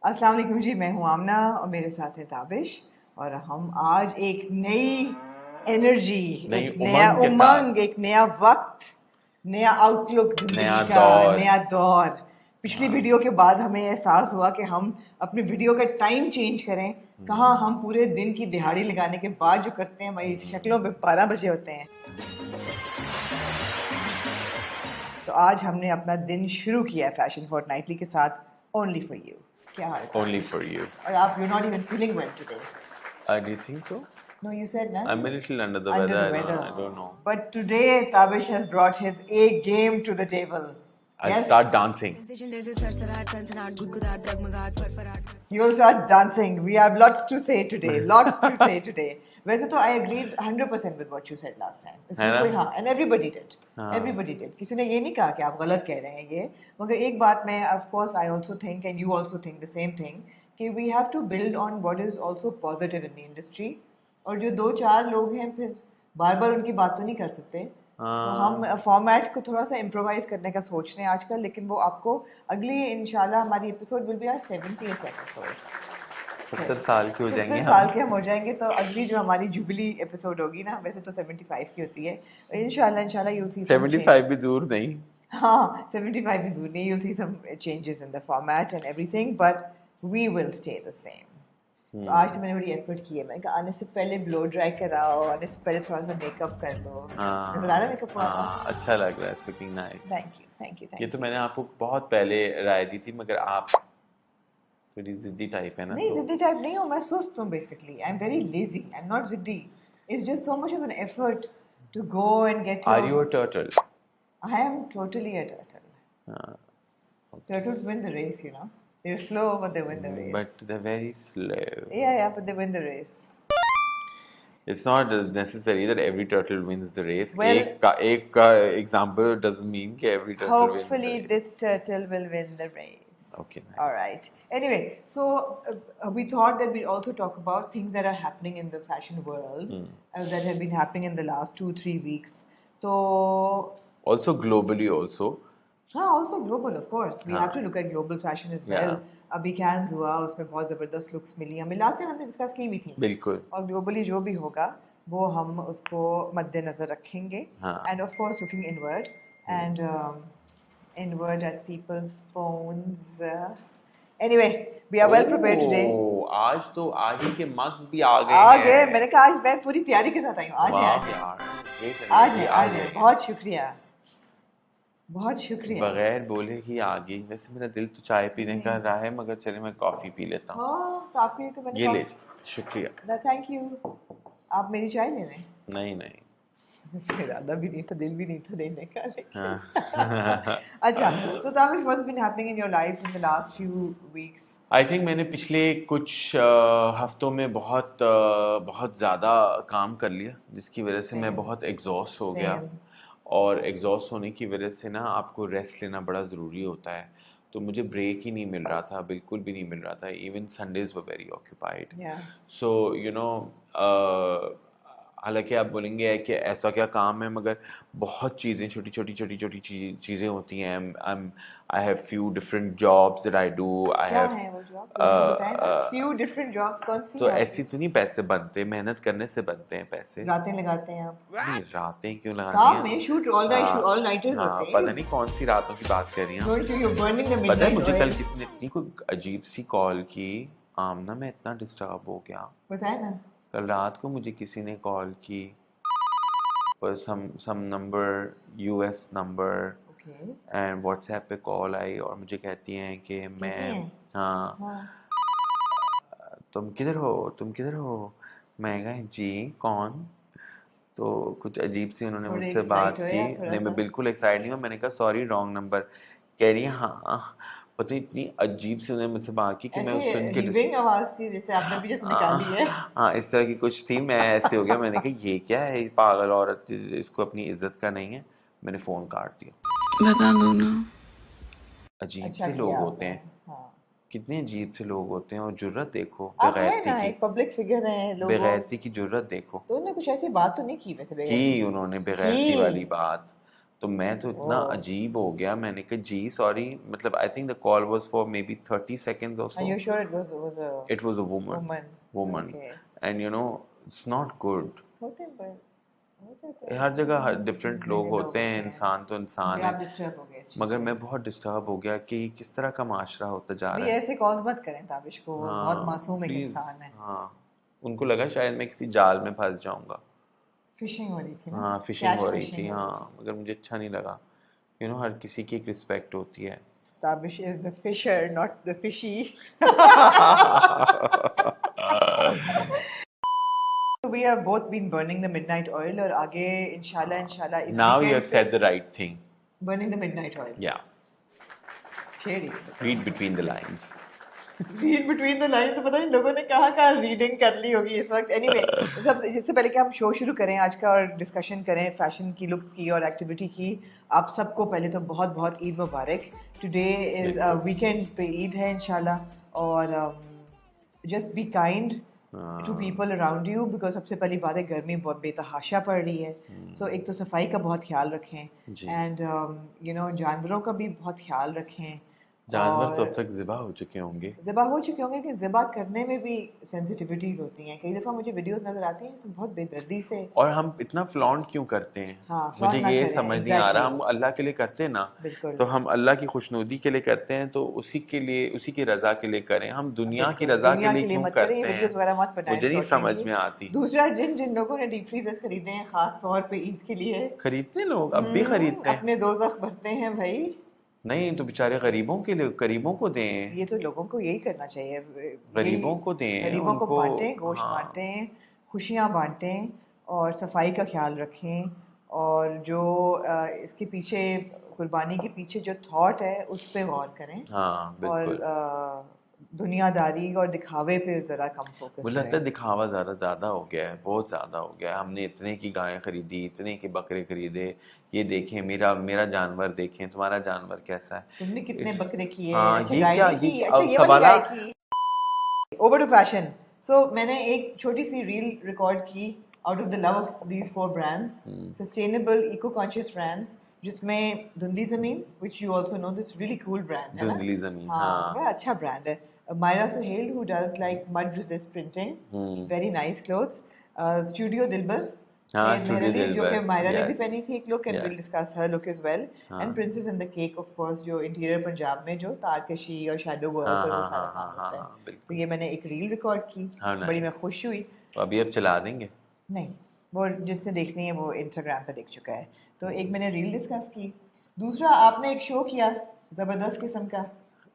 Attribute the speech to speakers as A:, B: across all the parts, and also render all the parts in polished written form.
A: अस्सलाम वालेकुम जी, मैं हूँ आमना और मेरे साथ है ताबिश। और हम आज एक नई एनर्जी,
B: नई
A: एक नया
B: उमंग के
A: उमंग,
B: साथ
A: एक नया वक्त, नया आउटलुक
B: नया
A: जिंदगी का,
B: दौर।
A: नया दौर। पिछली
B: हाँ।
A: वीडियो के बाद हमें एहसास हुआ कि हम अपनी वीडियो का टाइम चेंज करें। कहाँ हम पूरे दिन की दिहाड़ी लगाने के बाद जो करते हैं हमारी शक्लों पे 12 बजे होते हैं। तो आज हमने अपना दिन शुरू किया है फैशन फोर्टनाइटली के साथ, ओनली फॉर यू। क्या हाल है
B: Only
A: ताबिश?
B: for you.
A: और आप, you not even feeling well today.
B: Do you think so?
A: No, you said no.
B: I'm a little under the
A: Under
B: weather.
A: the
B: I
A: weather.
B: don't know.
A: But today Tabish has brought his A game to the table.
B: I'll
A: Yes?
B: start dancing.
C: Sensation जैसे सरसराहट सनसनाहट गुदगुदाहट डगमगाहट फरफराहट
A: You will start dancing. We have lots to say today. Lots to say today. वैसे तो I agreed 100% with what you said last time.
B: है
A: इसमें
B: ना?
A: कोई हाँ, and everybody did.
B: हाँ।
A: Everybody did. किसी ने ये नहीं कहा कि आप गलत कह रहे हैं ये। मगर एक बात मैं, of course, I also think and you also think the same thing कि we have to build on what is also positive in the industry. और जो दो चार लोग हैं फिर बार बार उनकी बात तो नहीं कर सकते। तो हम फॉर्मेट को थोड़ा सा इम्प्रोवाइज करने का सोच रहे हैं आजकल, लेकिन वो आपको अगली इंशाल्लाह हमारी episode will be our 70th episode.
B: 70 साल के हो जाएंगे
A: 70
B: हम।
A: साल के हम हो जाएंगे। तो अगली जो हमारी जुबली एपिसोड होगी ना, वैसे तो 75 की होती है, इंशाल्लाह इंशाल्लाह you'll see some
B: 75 भी दूर नहीं।
A: हाँ 75 भी दूर नहीं, you'll see some changes in the format and everything, but we will stay the same. तो आज तो मैंने बड़ी एफर्ट की है। मैंने कहा आने से पहले ब्लो ड्राई कराओ, आने से पहले थोड़ा सा मेकअप कर लो। नजर आ रहा है मेकअप हुआ?
B: हाँ, अच्छा लग रहा है, looking nice.
A: Thank you thank you
B: ये
A: थैंक
B: तो
A: यू।
B: मैंने आपको बहुत पहले राय दी थी, मगर आप थोड़ी जिद्दी टाइप है ना,
A: नहीं
B: तो
A: जिद्दी टाइप नहीं हूँ मैं, सुस्त हूँ basically. I am very lazy, I am not जिद्दी। It's just so much of an effort to go and get
B: are you a turtle?
A: I am totally a turtle. Turtles win the race, you know. They're slow, but they win the race.
B: But they're very slow.
A: Yeah, but they win the race.
B: It's not as necessary that every turtle wins the race.
A: Well,
B: एक का example doesn't mean that every turtle wins the
A: hopefully
B: race.
A: this turtle will win the race.
B: Okay, nice.
A: All right. Anyway, so we thought that we'd also talk about things that are happening in the fashion world that have been happening in the last 2-3 weeks. So,
B: Also globally also.
A: also global, of course. We have to look at global fashion as well. अभी cans हुआ, उसमें बहुत ज़बरदस्त looks मिली हमें। Last time हमने discuss की भी थी।
B: बिल्कुल।
A: और ग्लोबली जो भी होगा वो हम उसको मद्देनजर रखेंगे। End of course looking inward and inward at people's phones. Anyway, we are well prepared today.
B: आज तो आगे के मग्स भी आ गए
A: आ
B: हैं।
A: गए। मैंने कहा आज मैं पूरी तैयारी के साथ आई हूँ। आज है। बहुत शुक्रिया, बहुत शुक्रिया।
B: बगैर बोले ही आ गई। वैसे मेरा दिल तो चाय पीने का रहा है, मगर चले मैं कॉफी पी लेता हूँ।
A: हाँ, तो आपके लिए तो मैंने
B: ये ले, शुक्रिया।
A: Thank you. आप मेरी चाय ले लें।
B: नहीं नहीं,
A: इरादा भी नहीं था, दिल भी नहीं था देने का, लेकिन अच्छा। So Tavish, what's been happening in your life in the last few weeks?
B: I think मैंने पिछले कुछ हफ्तों में बहुत ज़्यादा काम कर लिया, जिसकी वजह से मैं बहुत एग्जॉस्ट हो गया। और एग्जॉस्ट होने की वजह से ना आपको रेस्ट लेना बड़ा ज़रूरी होता है। तो मुझे ब्रेक ही नहीं मिल रहा था, बिल्कुल भी नहीं मिल रहा था। Even Sundays were very occupied. So you know, हालांकि आप बोलेंगे कि ऐसा क्या काम है, मगर बहुत चीज़ें छोटी छोटी चीज़ें होती हैं। I have few different jobs that I do. I have
A: few different jobs. कौन सी?
B: तो ऐसी तो नहीं पैसे बनते, मेहनत करने से बनते हैं पैसे।
A: रातें लगाते हैं आप?
B: नहीं, रातें क्यों लगानी
A: काम
B: है?
A: में शूट ऑल नाइटर्स होते हैं।
B: पता नहीं कौन सी रातों की बात कर रही हैं। पता है मुझे कल किसी ने इतनी कोई अजीब सी कॉल की, आमना मैं इतना डिस्टर्ब हो गया।
A: बताए ना,
B: कल रात को मुझे किसी ने कॉल की, पर some number, US number, and WhatsApp पे कॉल आई और मुझे कहती हैं कि मैं तुम किधर हो? मैं कहा जी कौन? तो कुछ अजीब सी उन्होंने मुझसे बात की। नहीं, मैं बिल्कुल एक्साइटेड नहीं हूँ। मैंने कहा सॉरी, रॉन्ग नंबर। कह रही है हाँ। पता इतनी अजीब सी उन्होंने मुझसे बात की कि मैं उस सुन के
A: आवाज थी जैसे आपने भी जैसे निकाली है।
B: हाँ, इस तरह की कुछ थी। मैं ऐसे हो गया, मैंने कहा ये क्या है, पागल औरत, इसको अपनी इज्जत का नहीं है। मैंने फोन काट दिया।
C: बता दो ना।
B: अजीब से लोग होते हैं। कितने अजीब से लोग होते हैं। और जुर्रत देखो,
A: बेगैरती की। एक पब्लिक फिगर है, लोगों
B: बेगैरती की जुर्रत देखो।
A: तो उन्होंने कुछ ऐसी बात तो नहीं की वैसे?
B: की उन्होंने बेगैरती वाली बात। तो मैं तो इतना
A: Whoa.
B: अजीब हो गया, मैंने कहा जी सॉरी, मतलब आई think the call was for may be 30 seconds or
A: Are you
B: so.
A: sure it was a
B: It was a woman.
A: woman? Okay.
B: And you know, it's not good.
A: होते हैं होते
B: हर जगह हर
A: हैं,
B: डिफरेंट
A: ज़िंदगी
B: लोग
A: लोग
B: होते हैं,
A: हैं।
B: इंसान तो इंसान
A: मगर
B: है।
A: आप डिस्टर्ब हो गए इस चीज़
B: मगर
A: से।
B: मैं बहुत डिस्टर्ब हो गया कि किस तरह का माशरा होता जा
A: भी
B: रहा है।
A: ऐसे कॉल्स मत करें ताबिश को, वो बहुत
B: हाँ
A: मासूम एक
B: प्लीज,
A: इंसान है।
B: हाँ उनको लगा शायद मैं किसी जाल में फंस जाऊंगा।
A: फिशिंग हो रही थी ना,
B: हाँ फिशिंग
A: कैट
B: हो रही
A: फिशिंग
B: थी,
A: हो रही
B: हाँ
A: थी।
B: मगर मुझे अच्छा नहीं लगा। यू नो हर किसी की एक रिस्पेक्ट होती है।
A: Tabish is the fisher not the fishy. So we have both been burning the midnight oil और आगे इंशाल्लाह इस
B: Now you
A: वीकेंड
B: have
A: पे
B: said the right thing.
A: burning the midnight oil।
B: Yeah,
A: Sheri
B: read between the lines.
A: Read between the line, तो पता नहीं लोगों ने कहाँ कहाँ रीडिंग कर ली होगी इस वक्त। एनीवे सब इससे पहले कि हम शो शुरू करें आज का और डिस्कशन करें फैशन की, लुक्स की और एक्टिविटी की, आप सबको पहले तो बहुत बहुत ईद मुबारक। टुडे इज
B: बिल्कुल।
A: वीकेंड पे ईद है इंशाल्लाह, और just be kind to people around you, because सबसे पहली बात है गर्मी बहुत बेतहाशा पड़ रही है। सो एक तो सफाई का बहुत ख्याल रखें,
B: जी।
A: एंड यू नो जानवरों का भी बहुत ख्याल रखें।
B: जानवर तो अब
A: और
B: तक ज़िबा हो चुके होंगे।
A: ज़िबा हो चुके होंगे, लेकिन ज़िबा करने में भी सेंसिटिविटीज़ होती हैं। कई दफ़ा मुझे वीडियोस नज़र आती हैं जिसमें बहुत बेदर्दी से,
B: और हम इतना फ्लॉन्ट क्यों करते हैं?
A: हाँ
B: मुझे
A: फ्लॉन्ट ना
B: ये
A: करें।
B: समझ नहीं आ रहा।
A: एग्जैक्टली,
B: हम अल्लाह के लिए करते हैं ना,
A: बिल्कुल
B: तो हम अल्लाह की खुशनुदी के लिए करते हैं, तो उसी के लिए, उसी की रज़ा के लिए करें। हम दुनिया की
A: बिल्कुल
B: रज़ा के
A: दुनिया
B: लिए
A: के लिए
B: क्यों
A: मत करें, ये
B: करते हैं?
A: वीडियोस वगैरह मत बनाएं
B: मुझे नहीं
A: स्लॉटरिंग
B: समझ
A: की।
B: में आती।
A: दूसरा, जिन जिन लोगों ने डीप फ्रीजर्स खरीदे हैं खास तौर पे ईद के लिए,
B: खरीदते हैं लोग, अब भी खरीदते हैं।
A: अपने दोज़ख भरते हैं भाई।
B: नहीं तो बेचारे गरीबों के लिए, गरीबों को दें,
A: ये तो लोगों को यही करना चाहिए, यही
B: गरीबों को दें
A: गरीबों को
B: उनको।
A: बांटें, गोश्त
B: हाँ
A: बांटें, खुशियाँ बांटें और सफाई का ख्याल रखें। और जो इसके पीछे, कुर्बानी के पीछे जो थॉट है उस पे गौर करें,
B: हाँ
A: और
B: बिल्कुल।
A: दुनियादारी और दिखावे पे ज़रा कम फोकस
B: मुझे लगता
A: करें।
B: है दिखावा ज़्यादा हो गया है, बहुत ज़्यादा हो गया है। हमने इतने की गायें खरीदी, इतने के बकरे खरीदे, ये देखें मेरा मेरा जानवर, देखें तुम्हारा जानवर कैसा है।
A: तुमने कितने
B: इट्स,
A: बकरे किए?
B: हाँ
A: अच्छा गाय नहीं
B: ये
A: की,
B: क्या
A: अच्छा
B: अब
A: ये वाली
B: सवाला।
A: गाय की। Over to fashion. सो मैंने एक छोटी सी रील रिकॉर्ड की out of the love of these 4 brands, sustainable eco conscious brands, जिसमें धुंधली ज़मीन, which you also know, this really cool brand है ना।
B: धुंधली ज़मीन,
A: हाँ
B: हाँ।
A: बड़ा अच्छा ब्रांड है। Maira Suhail who does like mud resist printing, very nice clothes. Studio Dilbar,
B: हाँ स्टूडियो
A: मेहरली, जो कि
B: दिलबर,
A: मायरा ने भी
B: यस
A: पहनी थी एक look, and will
B: yes.
A: Discuss her look as well.
B: हाँ
A: and princess in the cake of course, जो इंटीरियर पंजाब में जो तारकशी और शैडो वर्क
B: हाँ
A: और वो
B: हाँ
A: सारा
B: हाँ हाँ
A: काम
B: हाँ
A: होता है।
B: हाँ
A: तो
B: बिल्कुल।
A: ये मैंने एक रील रिकॉर्ड की,
B: हाँ
A: बड़ी मैं
B: नाइस।
A: खुश हुई।
B: तो अभी अब चला देंगे।
A: नहीं, वो जिसने देखनी है वो इंस्टाग्राम पे देख चुका है। तो एक मैंने रील डिस्कस की। दूसरा, आपने एक शो किया ज़बरदस्त किस्म का।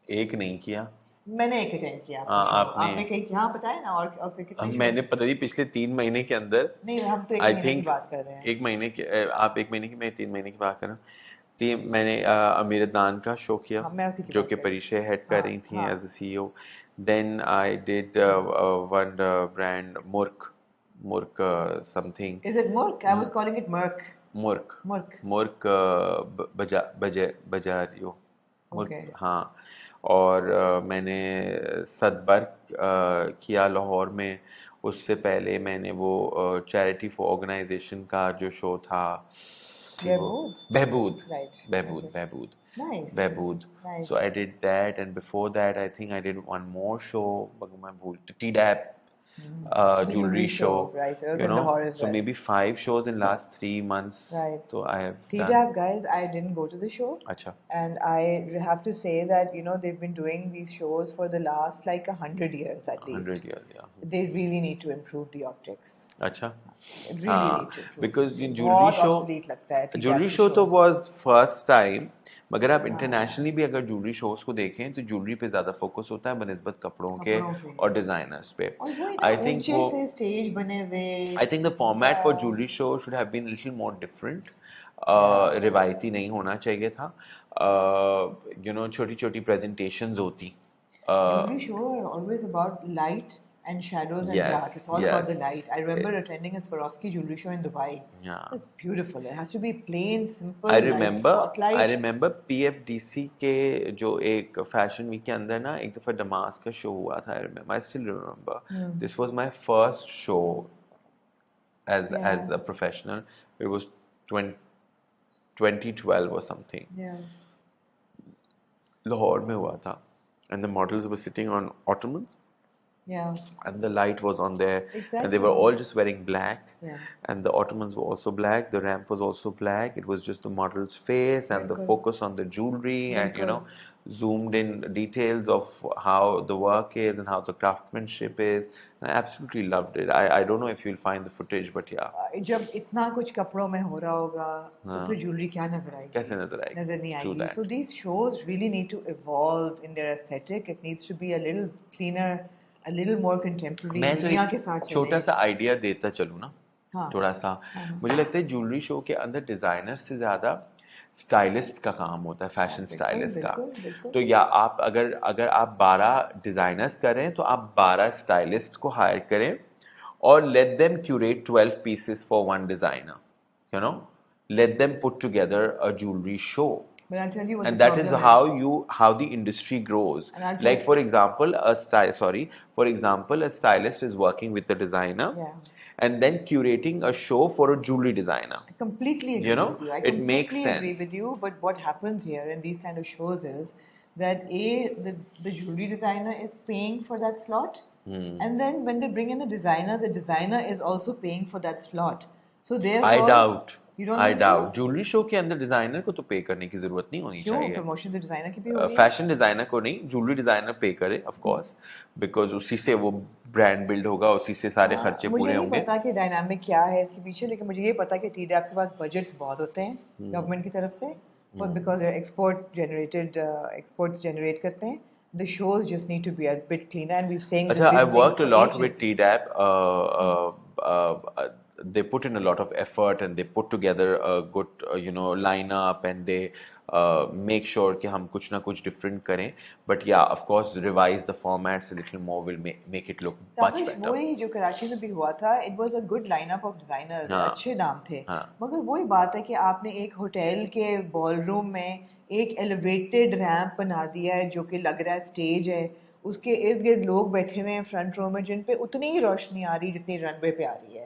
B: एक नहीं किया।
A: मैंने एक अटेंड किया आपका
B: हाँ
A: शो।
B: आपने,
A: आपने कहीं यहाँ बताया ना, और कितने
B: अब
A: शोज?
B: मैंने पता नहीं पिछले 3 महीने के अंदर,
A: नहीं, हम तो एक
B: आई
A: महीने की
B: थिंक
A: बात कर रहे हैं।
B: 1 महीने के, आप 1 महीने की, मैं 3 महीने की बात कर रहा हूँ। मैंने अमीर अदनान का शो किया,
A: हाँ, मैं उसी की
B: जो
A: बात
B: कि
A: कर रही हूँ।
B: परिचय हेड कर
A: हाँ
B: रही थी
A: हाँ।
B: As a CEO. Then I did one brand Merck, Merck something,
A: Is it Merck? I was calling it Merck.
B: Merck,
A: Merck.
B: Merck बजारियो, मुर्क,
A: Okay.
B: हाँ। और मैंने सदबर्ग किया लाहौर में। उससे पहले मैंने वो चैरिटी फॉर ऑर्गेनाइजेशन का जो शो था, वो
A: Behbood.
B: बहबूद,
A: Right.
B: बहबूद,
A: Okay.
B: बहबूद,
A: Nice.
B: बहबूद।
A: Nice.
B: So I did that, and before that I think I did one more show, मगर मैं भूल, T-Dap
A: The
B: jewelry show,
A: right? It was
B: you
A: in
B: know.
A: Lahore as
B: So
A: well.
B: maybe 5 shows in last 3 months.
A: Right.
B: So I have done.
A: T-Dab, guys, I didn't go to the show.
B: अच्छा,
A: And I have to say that, you know, they've been doing these shows for the last like 100 years at
B: 100
A: least.
B: years, yeah.
A: They really need to improve the optics.
B: अच्छा,
A: Really need to improve
B: because
A: this.
B: ये
A: बहुत obsolete लगता है
B: jewellery
A: T-Dab के
B: show तो
A: shows.
B: was first time। मगर आप internationally भी अगर ज्वेलरी शोज को देखें तो ज्वेलरी पे ज्यादा फोकस होता है बनस्बत कपड़ों के
A: कपड़ों पे।
B: और डिजाइनर्स पे।
A: और वही ना,
B: आई थिंक
A: ऊंचे
B: वो,
A: से स्टेज बने हुए।
B: I think the format for jewellery show should have been little more different.
A: Yeah.
B: रिवायती नहीं होना चाहिए था। यू नो छोटी छोटी प्रेजेंटेशंस होती।
A: Jewelry show are always about light and shadows and dark.
B: Yes,
A: It's all about the
B: yes.
A: light. I remember attending a Swarovski jewelry show in Dubai.
B: Yeah.
A: It's beautiful. It has to be plain, simple,
B: I
A: light
B: remember
A: spotlight.
B: PFDC के जो एक fashion week के अंदर ना एक दफ़ा Damas का show हुआ था। I still remember, this was my first show as
A: Yeah.
B: a professional. It was 20 2012 or something.
A: Yeah.
B: Lahore में हुआ था, and the models were sitting on ottomans,
A: Yeah.
B: and the light was on there, and they
A: Exactly.
B: were all just wearing black,
A: Yeah.
B: and the ottomans were also black, the ramp was also black, it was just the model's face and the
A: Bilkul.
B: focus on the jewelry, and
A: Bilkul.
B: zoomed in details of how the work is and how the craftsmanship is. And I absolutely loved it. I don't know if you'll find the footage, but yeah,
A: जब इतना कुछ कपड़ों में हो रहा होगा तो
B: हाँ,
A: फिर ज्वेलरी क्या नजर आएगी?
B: कैसे नजर आएगी?
A: नजर नहीं
B: True
A: आएगी.
B: that.
A: So these shows really need to evolve in their aesthetic. It needs to be a little cleaner, a little more contemporary.
B: मैं तो
A: दुनिया के
B: एक
A: साथ
B: छोटा
A: चले.
B: सा आइडिया देता चलूँ ना,
A: हाँ.
B: थोड़ा सा,
A: हाँ.
B: मुझे लगता है ज्वेलरी शो के अंदर डिजाइनर से ज्यादा स्टाइलिस्ट का काम होता है, फैशन
A: बिल्कुल,
B: स्टाइलिस्ट का.
A: बिल्कुल, बिल्कुल.
B: तो या आप अगर अगर आप 12 डिजाइनर्स करें तो आप 12 स्टाइलिस्ट को हायर करें और let them curate 12 pieces for one designer, let them put together a jewelry show.
A: But I'll tell you what
B: And
A: the
B: that is
A: problem is.
B: how the industry grows.
A: And I'll tell
B: Like for example, a stylist is working with a designer,
A: Yeah.
B: and then curating a show for a jewelry designer.
A: I completely agree with you. I
B: it makes
A: completely agree
B: sense.
A: with you. But what happens here in these kind of shows is that the jewelry designer is paying for that slot, and then when they bring in a designer, the designer is also paying for that slot. So therefore,
B: I doubt.
A: You don't
B: I
A: think
B: doubt.
A: so?
B: Jewellery show के अंदर designer को तो पे करने की जरूरत नहीं होनी
A: क्यों?
B: चाहिए.
A: प्रमोशन तो डिजाइनर की भी होगी.
B: फैशन डिजाइनर को नहीं, ज्वेलरी डिजाइनर पे करे ऑफ कोर्स, बिकॉज उसी से वो ब्रांड बिल्ड होगा, उसी से सारे खर्चे
A: मुझे
B: पूरे
A: नहीं
B: होंगे.
A: पता कि डायनामिक क्या है इसके पीछे, लेकिन मुझे ये पता कि TDAP के पास बजट्स बहुत होते हैं गवर्नमेंट की तरफ से, for because they're exports generate करते हैं. The shows just need to be a bit cleaner, and we've saying
B: अच्छा, I
A: been saying
B: worked a
A: for
B: lot
A: ages.
B: with TDAP. They put in a lot of effort and they put together a good lineup, and they make sure कि हम कुछ ना कुछ different करें. But yeah, of course, revise the formats a little more will make it look much
A: Tabish
B: better.
A: वही जो कराची में भी हुआ था, it was a good lineup of designers,
B: हाँ.
A: अच्छे नाम थे.
B: हाँ.
A: मगर वही बात है कि आपने एक होटल के बॉलरूम में एक एलिवेटेड रैंप बना दिया है जो कि लग रहा है स्टेज है, उसके इर्द गिर्द लोग बैठे हुए हैं फ्रंट रो में जिन पे उतनी ही रोशनी आ रही जितनी रनवे पे आ रही है.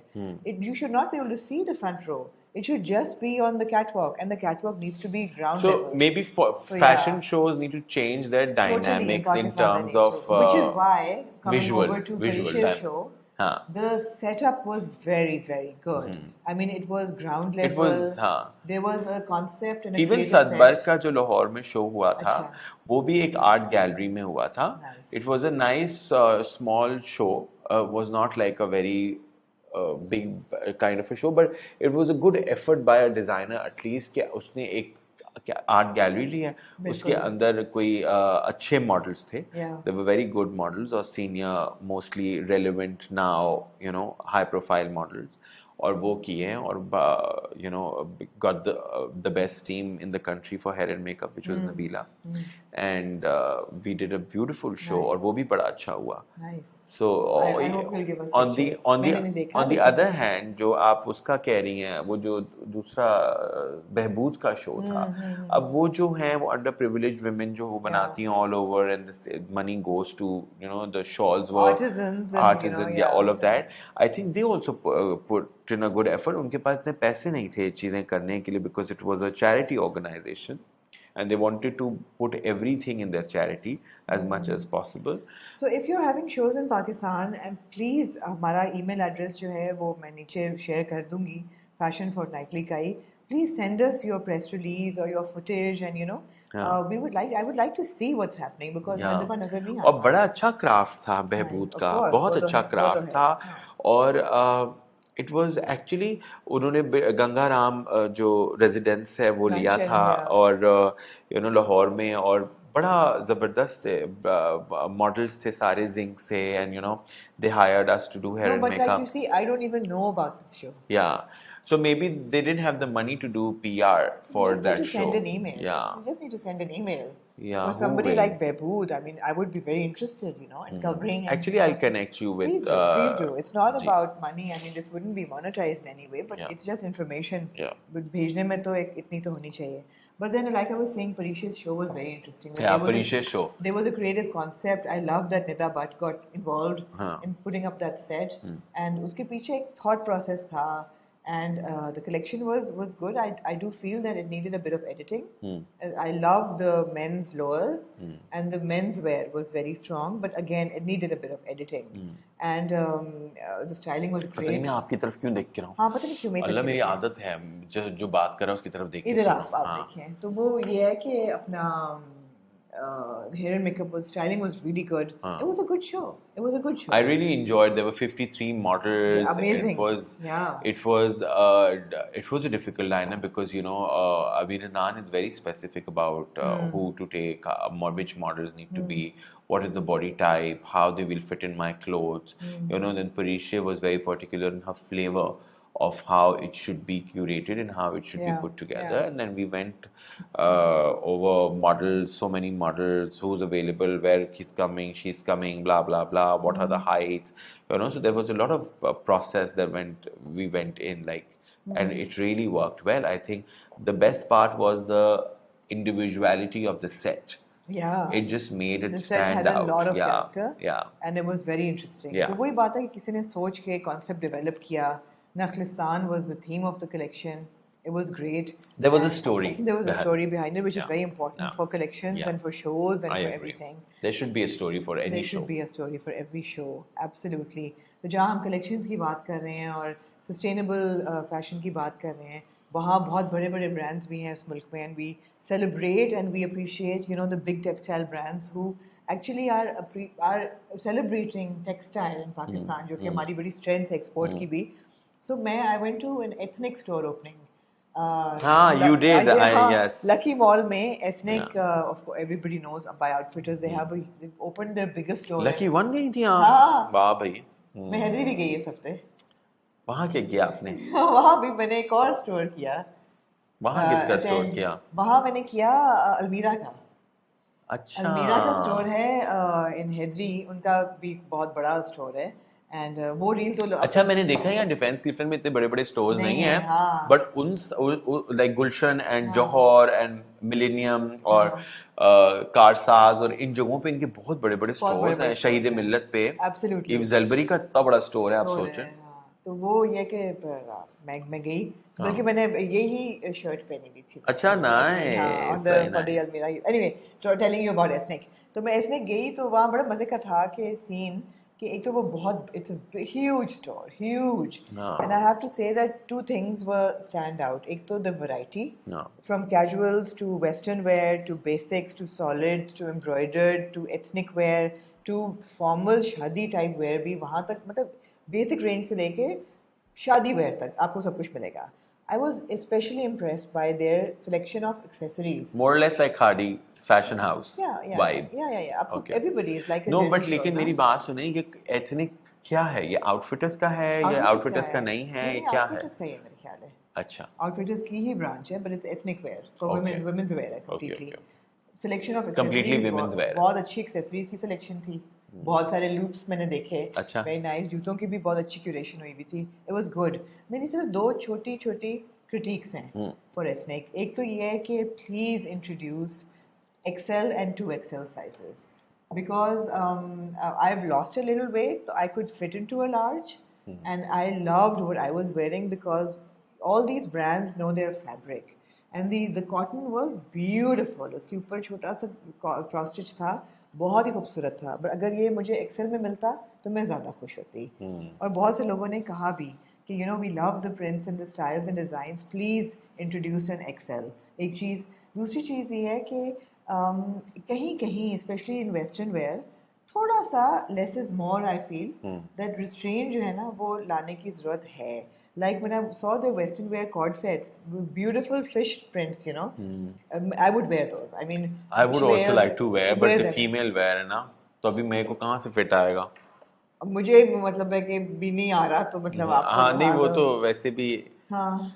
A: You should not be able to see the front row. It should just be on the catwalk, and the catwalk needs to be ground
B: So
A: level.
B: maybe for
A: So,
B: fashion
A: yeah.
B: shows need to change their
A: Totally, in
B: dynamics in
A: Pakistan they
B: terms
A: need
B: of
A: to. Which is why coming
B: visual
A: over to
B: visual
A: Parish's
B: type.
A: show,
B: हाँ.
A: the setup was very, very good. I mean, it was ground
B: It
A: level.
B: was, हाँ.
A: There was a concept and a
B: even
A: creative
B: सदबर्ग
A: set.
B: का जो लाहौर में show हुआ था,
A: अच्छा.
B: वो भी एक आर्ट गैलरी में हुआ था.
A: Nice.
B: It was a nice small show, was not like a very big kind of a show, but it was a good effort by a designer at least कि उसने एक आर्ट गैलरी ली है, उसके अंदर कोई अच्छे मॉडल्स थे.
A: Yeah.
B: They were very good models or senior, mostly relevant now, high profile models. और वो किए हैं और got the best team in the country for hair and makeup, which was Nabila, and we did a beautiful show.
A: Nice.
B: और वो भी बड़ा अच्छा हुआ.
A: Nice.
B: So
A: I hope you'll give us
B: on the
A: pictures.
B: on the
A: मैंने नहीं देखा,
B: on the
A: लेकिन-
B: other hand, जो आप उसका कह रही हैं, वो जो दूसरा बहबूद का शो था, अब वो जो है वो अंडर प्रिविलेज women जो वो बनाती हैं all over, and this money goes to the shawls work,
A: Artisans and,
B: yeah,
A: yeah.
B: all of that. I think they also put in a good effort. उनके पास इतने पैसे नहीं थे चीजें करने के लिए, because it was a charity organization. And they wanted to put everything in their charity as much as possible.
A: So if you're having shows in Pakistan, and please हमारा email address जो है वो मैं नीचे share कर दूंगी, Fashion Fortnightly का ही. Please send us your press release or your footage, and I would like to see what's happening, because हर दफा नजर नहीं आता.
B: और बड़ा अच्छा क्राफ्ट था बहबूद
A: Nice,
B: का,
A: of course,
B: बहुत
A: वो तो
B: अच्छा
A: है, वो तो
B: क्राफ्ट
A: है.
B: था. और इट वाज एक्चुअली उन्होंने गंगाराम जो रेजिडेंस है वो लिया
A: Mansion,
B: था,
A: yeah.
B: और लाहौर में, और बड़ा जबरदस्त मॉडल्स थे सारे जिंक से, and they hired us to do hair
A: No,
B: and
A: but like you
B: makeup.
A: see, I don't even know about this show.
B: Yeah. So maybe they didn't have the money to do PR for
A: You just
B: that
A: need to
B: show.
A: send an email.
B: Yeah.
A: You just need to send an email.
B: Yeah,
A: For
B: who
A: somebody
B: will?
A: like Behbood, I mean, I would be very interested, in covering. And,
B: Actually, I'll connect you with.
A: Please do. It's not
B: जी.
A: about money. I mean, this wouldn't be monetized in any way, but
B: Yeah.
A: it's just information.
B: Yeah.
A: But भेजने में तो इतनी तो होनी चाहिए. But then, like I was saying, Parish's show was very interesting.
B: Yeah, Parish's show.
A: There was a creative concept. I love that Nida Bhatt got involved
B: हाँ.
A: in putting up that set. And उसके पीछे एक thought process था. and the collection was good. I do feel that it needed a bit of editing.
B: Hmm.
A: I love the men's lowers, and the men's wear was very strong, but again it needed a bit of editing. And the styling was
B: पता नहीं
A: great.
B: मैं आपकी तरफ क्यों देख के रहा हूँ.
A: हाँ, पता नहीं क्यों मेरी तरफ
B: अल्लाह
A: क्यों
B: मेरी
A: देख रहे हैं?
B: आदत है जो बात कर रहा है उसकी तरफ देख के
A: इधर
B: सुनो.
A: आप
B: हाँ.
A: देखें तो वो ये है कि अपना hair and makeup styling was really good.
B: हाँ.
A: It was a good show. It was a good show.
B: I really enjoyed. There were 53 models.
A: Yeah, amazing.
B: It was a difficult lineup because Abir Adnan is very specific about who to take, which models need to be, what is the body type, how they will fit in my clothes. Then Parisha was very particular in her flavor of how it should be curated and how it should be put together.
A: Yeah.
B: And then we went over models, so many models, who's available, where he's coming, she's coming, blah blah blah. What are the heights? So there was a lot of process that we went in, and it really worked well. I think the best part was the individuality of the set.
A: Yeah.
B: It just made it
A: The set
B: stand
A: had a
B: out.
A: lot of
B: Yeah.
A: character.
B: Yeah.
A: And it was very interesting.
B: Yeah.
A: तो वही बात है कि किसी ने सोच के concept develop किया. Nakhlistan was the theme of the collection. It was great.
B: There was a story.
A: There was a
B: behind
A: story behind it, which is
B: Yeah.
A: very important
B: Yeah.
A: for collections
B: Yeah.
A: and for shows and
B: I
A: for
B: agree.
A: everything.
B: There should be a story for any
A: There
B: show.
A: should be a story for every show. Absolutely. तो जहाँ हम collections की बात कर रहे हैं और sustainable fashion की बात कर रहे हैं, वहाँ बहुत बड़े-बड़े brands भी हैं इस मुल्क में, and we celebrate and we appreciate, the big textile brands who actually are celebrating textile in Pakistan, जो कि हमारी बड़ी strength है export की भी. So I went to an ethnic store opening.
B: You did. Yes.
A: Lucky Mall में ethnic, of course, everybody knows by Outfitters. They opened their biggest store.
B: Lucky One गई थी
A: हाँ.
B: आप. वाह भाई.
A: मैं हैदरी भी गई इस हफ्ते.
B: वहाँ क्या किया आपने?
A: वहाँ भी मैंने एक और स्टोर किया.
B: वहाँ किसका स्टोर किया?
A: वहाँ मैंने किया अलमीरा का.
B: अच्छा.
A: अलमीरा का स्टोर है इन हैदरी. उनका भी बहुत बड़ा स्टोर है. एंड वो रील तो
B: अच्छा मैंने देखा है यहाँ डिफेंस क्लिफ्टन में इतने बड़े-बड़े स्टोर्स नहीं हैं.
A: हाँ.
B: बट उन like Gulshan and Johar and Millennium और कारसाज और इन जगहों पे इनके बहुत बड़े-बड़े स्टोर्स हैं. शहीद मिल्लत पे.
A: एब्सोल्युटली.
B: इव ज़लबरी का इतना बड़ा स्टोर है आप सोचें.
A: तो वो ये कि मैं गई बल्कि मैंने यही शर्ट पहनी हुई थी.
B: अच्छा nice.
A: Anyway telling you about ethnic. तो मैं एथनिक गई तो वहाँ बड़ा मजे का था कि सीन कि एक तो वो बहुत it's a huge store huge and I have to say that two things were stand out. एक तो the variety from casuals to western wear to basics to solid to embroidered to ethnic wear to formal शादी type wear भी वहाँ तक मतलब basic range से लेके शादी वेयर तक आपको सब कुछ मिलेगा. I was especially impressed by their selection of accessories.
B: More or less like Khadi fashion house vibe.
A: Yeah. Up to everybody is like a
B: No,
A: jewelry
B: but
A: store,
B: लेकिन मेरी बात सुनिए ये एथनिक क्या है? ये आउटफिटर्स का है या आउटफिटर्स का नहीं है? ये क्या है?
A: आउटफिटर्स का ये मेरे ख्याल है.
B: अच्छा.
A: आउटफिटर्स की ही ब्रांच है, but it's ethnic wear for women's wear है completely. Selection of
B: Completely
A: accessories
B: women's wear.
A: बहुत अच्छी accessories की selection थी. बहुत सारे लूप्स मैंने देखे.
B: अच्छा.
A: Very nice. जूतों की भी बहुत अच्छी क्यूरेशन हुई थी. It was good. मेरी सिर्फ दो छोटी critiques हैं for ethnic. एक तो ये है कि please introduce XL and 2XL sizes because I've lost a little weight, so I could fit into a large, and I loved what I was wearing because all these brands know their fabric, and the cotton was beautiful. उसके ऊपर छोटा सा cross stitch था, बहुत ही खूबसूरत था. but अगर ये मुझे XL में मिलता तो मैं ज़्यादा खुश होती. और बहुत से लोगों ने कहा भी कि we love the prints and the styles and designs, please introduce an XL. एक चीज़. दूसरी चीज़ ये है कि कहीं especially in western wear थोड़ा सा less is more. I feel that restraint जो है ना वो लाने की ज़रूरत है. Like when I saw the western wear cord sets with beautiful fish prints, I would wear those. I mean,
B: I would also like to wear, but the female wear है ना, तो अभी मेरे को कहाँ से fit आएगा?
A: मुझे मतलब है कि भी नहीं आ रहा तो मतलब आपको.
B: हाँ नहीं वो तो वैसे भी.
A: हाँ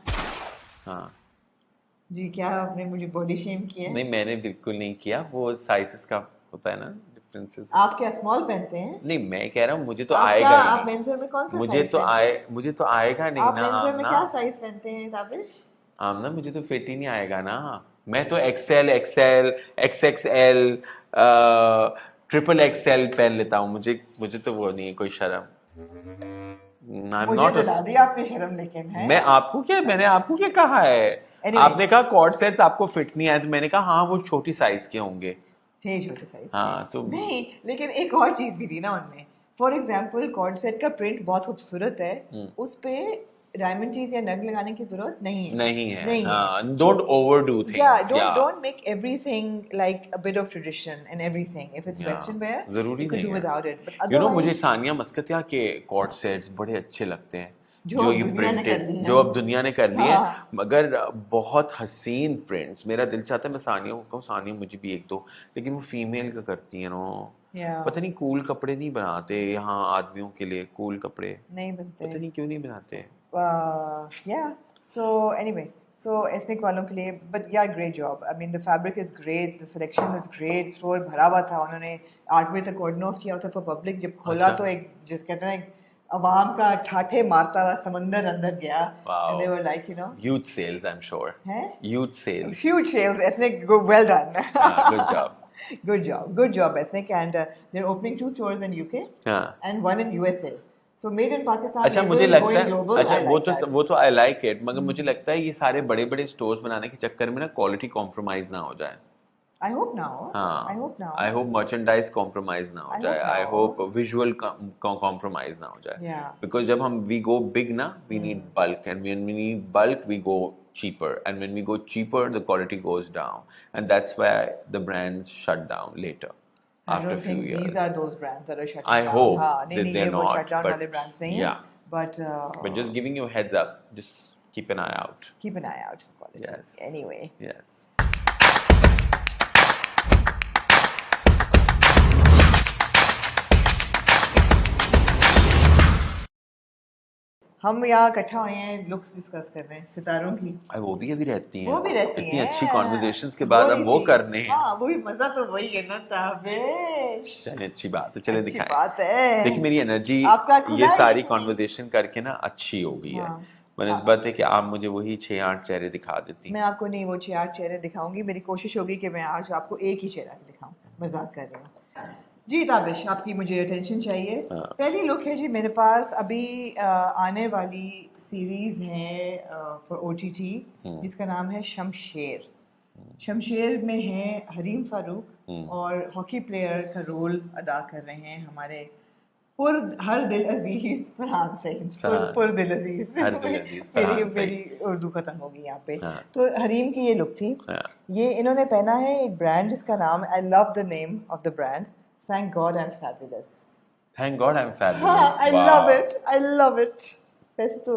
A: जी. क्या आपने मुझे बॉडी शेम किया?
B: नहीं मैंने बिल्कुल नहीं किया. वो साइजेस का होता है ना डिफरेंसेस.
A: आप क्या स्मॉल पहनते हैं?
B: नहीं मैं कह रहा हूँ मुझे तो आएगा ही.
A: आप मेंस वेयर में कौन सा
B: मुझे तो आएगा नहीं ना.
A: आप मेंस वेयर में क्या साइज पहनते हैं ताबिश?
B: आमना मुझे तो फिट ही नहीं आएगा ना. मैं तो XL, XXL, XXL पहन लेता हूँ. मुझे तो वो नहीं है कोई शर्म. I'm
A: मुझे
B: not
A: तो
B: a
A: ला दिया आपने शर्म, लेकिन है
B: मैंने आपको क्या कहा है?
A: Anyway.
B: आपने कहा कॉर्ड सेट्स आपको फिट नहीं आए, तो मैंने कहा हाँ वो छोटी साइज के होंगे।
A: थे छोटे साइज
B: हाँ
A: के
B: तो
A: नहीं, लेकिन एक और चीज भी थी ना उनमें। फॉर एग्जाम्पल कॉर्ड सेट का प्रिंट बहुत खूबसूरत है, उस पे डायमंड चीज या नग लगाने की जरूरत नहीं है।
B: नहीं है।
A: नहीं है।
B: Don't overdo
A: Yeah,
B: things.
A: don't make everything like a bit of tradition and everything. If it's
B: या
A: Western wear,
B: जरूरी
A: you could
B: नहीं
A: do
B: है।
A: without it. But
B: you know मुझे
A: otherwise,
B: सानिया मस्कतिया के कॉर्ड सेट्स बड़े अच्छे लगते हैं,
A: जो
B: जो
A: अब
B: ये
A: दुनिया ने कर
B: प्रिंटेड,
A: ली
B: जो
A: हैं।
B: अब दुनिया ने कर लिए
A: हाँ।
B: हैं, मगर बहुत हसीन प्रिंट्स। मेरा दिल चाहता है मैं सानिया को कहूँ सानिया मुझे भी एक दो, लेकिन वो फीमेल का करती है नो।
A: Yeah.
B: पता नहीं कूल कपड़े नहीं बनाते यहाँ आदमियों के लिए, कूल कपड़े
A: नहीं बनते।
B: पता नहीं क्यों नहीं बनाते।
A: Yeah. So anyway, so ethnic वालों के लिए, but yeah, great job. I mean, the fabric is great, the selection is great. Store भरा हुआ था, उन्होंने 8 बजे तक cordon off किया हुआ था for public. जब खोला
B: अच्छा।
A: तो एक जिस कहते हैं एक अवाम का ठाठे मारता हुआ समंदर अंदर गया, and they
B: Wow.
A: were like, you know,
B: Youth sales, I'm sure.
A: हैं?
B: Youth sales.
A: Huge sales, ethnic, well done.
B: Good job.
A: Good job, ethnic, and they're opening 2 stores in UK
B: हाँ।
A: and 1 in USA. So made in Pakistan,
B: अच्छा मुझे
A: label
B: लगता
A: going
B: है,
A: global.
B: अच्छा
A: I like that.
B: वो तो I like it, मगर मुझे लगता है ये सारे बड़े बड़े स्टोर्स बनाने के चक्कर में ना क्वालिटी कॉम्प्रोमाइज ना हो जाए।
A: I hope now.
B: हाँ
A: I hope now.
B: I hope merchandise compromise ना हो
A: I
B: जाए,
A: hope
B: I
A: now.
B: Hope visual compromise ना हो जाए।
A: Yeah.
B: बिकॉज जब हम वी गो बिग ना, we need bulk, and when we need bulk we go cheaper, and when we go cheaper the quality goes down, and that's why the brands shut down later
A: I
B: after
A: don't
B: few
A: think
B: years.
A: these are those brands that are shutting
B: I
A: down.
B: hope
A: हाँ, नहीं
B: that
A: नहीं
B: they're
A: ये वो
B: not,
A: shut down
B: but
A: वाले brands नहीं हैं.
B: yeah,
A: But
B: but just giving you a heads up, just keep an eye out.
A: keep an eye out for quality.
B: Yes.
A: Anyway.
B: Yes.
A: हम यहाँ इकट्ठा हुए हैं लुक्स डिस्कस कर रहे हैं सितारों की।
B: वो भी अभी रहती हैं,
A: वो भी रहती
B: इतनी
A: हैं।
B: अच्छी कॉन्वर्सेशंस के बाद अब वो करने हैं।
A: हाँ, वही मजा तो वही है ना ताबिश।
B: चलिए अच्छी बात है, चले
A: अच्छी
B: दिखाएं।
A: बात है।
B: देखिए मेरी एनर्जी
A: आपका खुला
B: ये
A: है
B: सारी
A: लेकिन
B: कॉन्वर्सेशन करके ना अच्छी हो गई है।
A: हाँ।
B: बनस्बत है कि आप मुझे वही 6-8 चेहरे दिखा देती।
A: मैं आपको नहीं वो 6-8 चेहरे दिखाऊंगी, मेरी कोशिश होगी कि मैं आज आपको एक ही चेहरा दिखाऊं। मजाक कर रही हूँ जी। ताबिश आपकी मुझे अटेंशन चाहिए।
B: हाँ।
A: पहली लुक है जी मेरे पास अभी आने वाली सीरीज है फॉर OTT जिसका नाम है शमशेर। शमशेर में है हरीम फारूक और हॉकी प्लेयर का रोल अदा कर रहे हैं हमारे हर दिल अजीज फरहान सईद। पुर दिल अजीज
B: हर दिल अजीज फरहान सईद।
A: मेरी उर्दू खत्म होगी यहाँ पे।
B: हाँ।
A: तो हरीम की ये लुक थी।
B: हाँ।
A: ये इन्होंने पहना है एक ब्रांड जिसका नाम, आई love the name of the brand, thank God I am fabulous.
B: Thank God I'm
A: हाँ,
B: fabulous.
A: I
B: Wow.
A: love it. I love it. वैसे तो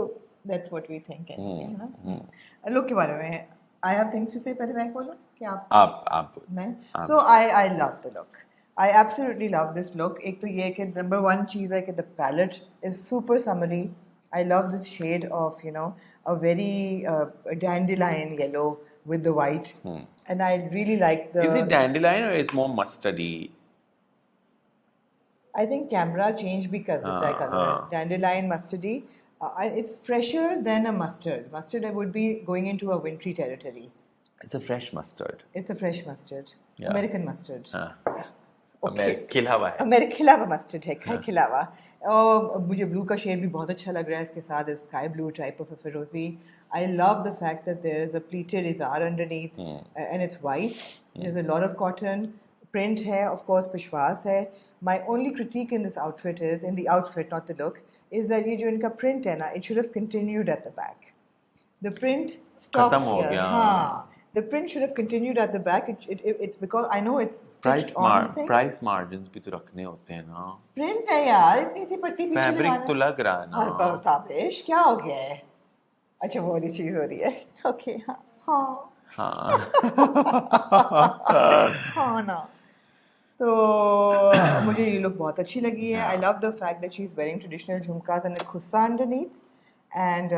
A: that's what we think anyway, है ना? लुक के बारे में I have things to say, पहले मैं बोलूँ कि
B: आप
A: मैं so I love the look. I absolutely love this look. एक तो ये कि number one चीज़ है कि the palette is super summery. I love this shade of a very dandelion yellow with the white, and I really like the.
B: Is it dandelion or is more mustardy?
A: I think camera change भी कर देता है color.
B: हाँ.
A: Dandelion mustardy. It's fresher than a mustard. Mustard would be going into a wintry territory.
B: It's a fresh mustard.
A: It's a fresh mustard.
B: Yeah.
A: American mustard.
B: हाँ.
A: Okay.
B: खिला हुआ है।
A: मेरे खिला हुआ मस्टर्ड है, खिला हुआ। और मुझे ब्लू का शेड भी बहुत अच्छा लग रहा है इसके साथ, स्काई ब्लू टाइप ऑफ फिरोजी। I love the fact that there is a pleated इजार underneath and it's white. There is a lot of cotton print है, ऑफ कोर्स पिशवास है। My only critic in this outfit is in the outfit not the look is that ये जो इनका print है ना, it should have continued at the back. The print
B: खत्म
A: stops
B: हो
A: हियर।
B: गया।
A: हाँ, the print should have continued at the back. It's because I know it's stitched on the thing.
B: Price margins भी तो रखने होते हैं ना।
A: प्रिंट है यार, इतनी सी पट्टी पीछे
B: फैब्रिक तो लग रहा है ना।
A: ताबिश क्या हो गया है? अच्छा वो वाली चीज हो रही है। ओके हाँ हाँ हाँ ना। तो मुझे ये लुक बहुत अच्छी लगी है। आई love the fact that she is wearing traditional झुमकास and khussa underneath. End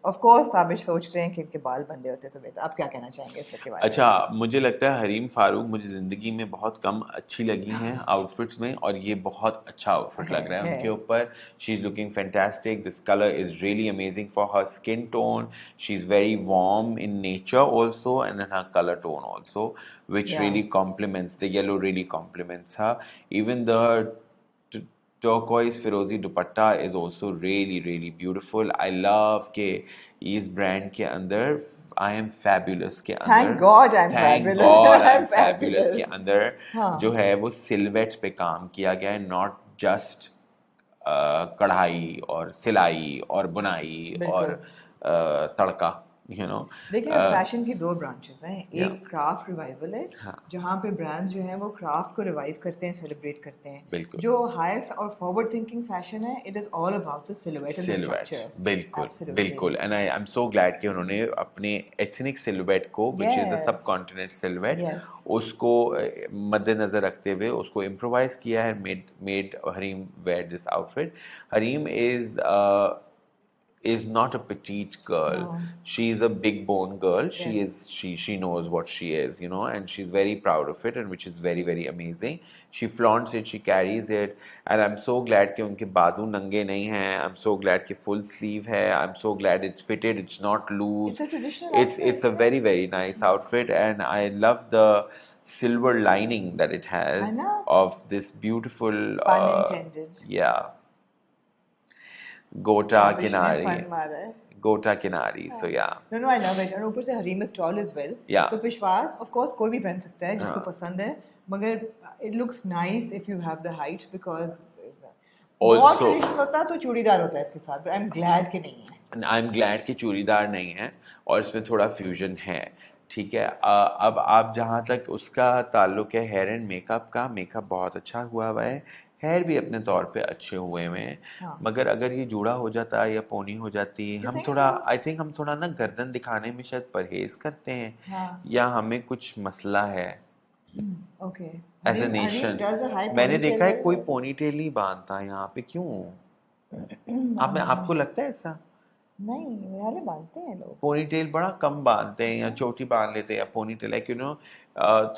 A: of course Tabish सोच रहे हैं कि इनके बाल बंदे होते तो बेहतर। आप क्या कहना चाहेंगे इस के बारे में?
B: अच्छा मुझे लगता है हरीम फारूक मुझे ज़िंदगी में बहुत कम अच्छी लगी हैं आउटफिट्स में, और ये बहुत अच्छा आउटफिट लग रहा है उनके ऊपर। She is looking fantastic, this colour is really amazing for her skin tone. She is very warm in nature also and in her colour tone also, which really complements the yellow, really complements her. Even the turquoise फिरोजी दुपट्टा is also really really beautiful. I love के इस brand के अंदर I am fabulous के अंदर
A: Thank God I'm
B: thank
A: fabulous.
B: God
A: I'm
B: I'm fabulous के
A: fabulous.
B: अंदर
A: हाँ.
B: जो है वो सिलवेट पे काम किया गया है, not just कढ़ाई और सिलाई और बुनाई और
A: बिल्कुल.
B: तड़का, you know.
A: देखिए फैशन की दो ब्रांचेस हैं,
B: Yeah.
A: एक क्राफ्ट रिवाइवल है
B: हाँ.
A: जहाँ पे ब्रांड्स जो हैं वो क्राफ्ट को रिवाइव करते हैं, सेलिब्रेट करते हैं.
B: बिल्कुल.
A: जो हाई और फॉरवर्ड थिंकिंग फैशन है, it is all about the silhouette and the
B: silhouette
A: structure.
B: बिल्कुल
A: Absolutely.
B: बिल्कुल and I am so glad कि उन्होंने अपने एथनिक सिलुएट को which is the
A: Yes.
B: Subcontinent silhouette
A: Yes.
B: उसको मद्देनजर रखते हुए उसको इम्प्रोवाइज किया है. Made Harim wear this outfit. Harim is not a petite girl.
A: No.
B: She is a big bone girl. She
A: Yes.
B: is she knows what she is, you know, and she's very proud of it, and which is very very amazing. She flaunts it, she carries it, and I'm so glad कि उनके बाजू नंगे नहीं हैं. I'm so glad कि full sleeve है. I'm so glad it's fitted, it's not loose.
A: It's a traditional
B: It's
A: outfit.
B: a very very nice outfit, and I love the silver lining that it has
A: I know.
B: of this beautiful
A: Pun intended.
B: yeah. गोटा
A: Tabish ने
B: किनारी
A: fun मारा है.
B: गोटा किनारी so yeah
A: No, I love it. और ऊपर से Hareem is tall as well.
B: Yeah.
A: तो पिशवास of course कोई भी पहन सकता है जिसको
B: हाँ.
A: पसंद है, मगर it looks nice if you have the height because बहुत
B: also
A: ट्रेडिशनल होता तो चूड़ीदार होता है इसके साथ, but I'm glad कि नहीं है.
B: I'm glad कि चूड़ीदार नहीं है और इसमें थोड़ा फ्यूजन है. ठीक है. अब आप जहाँ तक उसका ताल्लुक है हेयर एंड मेकअप का, मेकअप बहुत अच्छा हुआ है, हेयर भी अपने तौर पे अच्छे हुए हैं.
A: हाँ.
B: मगर अगर ये जूड़ा हो जाता या पोनी हो जाती,
A: You
B: हम
A: think
B: थोड़ा
A: so?
B: आई थिंक हम थोड़ा ना गर्दन दिखाने में शायद परहेज करते हैं
A: हाँ.
B: या हमें कुछ मसला है
A: Okay.
B: As a
A: Harim
B: nation.
A: does a high
B: मैंने
A: ponytail
B: देखा है
A: very
B: कोई
A: well.
B: पोनीटेल नहीं बांधता यहाँ पे, क्यों? आपको लगता है ऐसा?
A: नहीं, मेरे बांधते हैं लोग.
B: पोनीटेल बड़ा कम बांधते हैं या चोटी बांध लेते हैं या पोनीटेल है,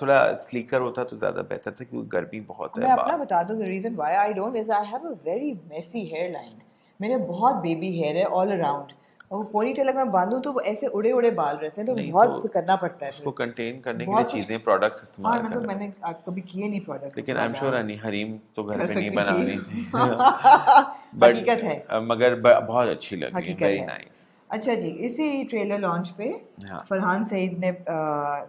B: थोड़ा स्लीकर होता तो ज्यादा बेहतर था क्योंकि गर्मी बहुत
A: मैं
B: है
A: अपना
B: बाहर.
A: बता दूं, the reason why I don't is I have a very messy hairline. मेरे बहुत बेबी हेयर है all around. और वो पोनीटेल अगर मैं बांधूं तो वो ऐसे उड़े उड़े बाल रहते हैं, तो
B: नहीं
A: बहुत
B: तो
A: करना पड़ता है
B: उसको
A: फिर.
B: कंटेन करने के लिए
A: बहुत कुछ.
B: चीजें प्रोडक्ट्स
A: हाँ
B: इस्तेमाल
A: ना, तो
B: करना.
A: मैंने कभी किए नहीं प्रोडक्ट.
B: लेकिन आई एम श्योर हरीम तो घर
A: कर
B: पे नहीं
A: सकती
B: बनानी
A: थी.
B: थी बट
A: हकीकत है.
B: मगर बहुत अच्छी लगी,
A: हकीकत
B: वेरी
A: है.
B: नाइस.
A: अच्छा जी, इसी ट्रेलर लॉन्च पे
B: हाँ.
A: फरहान सईद ने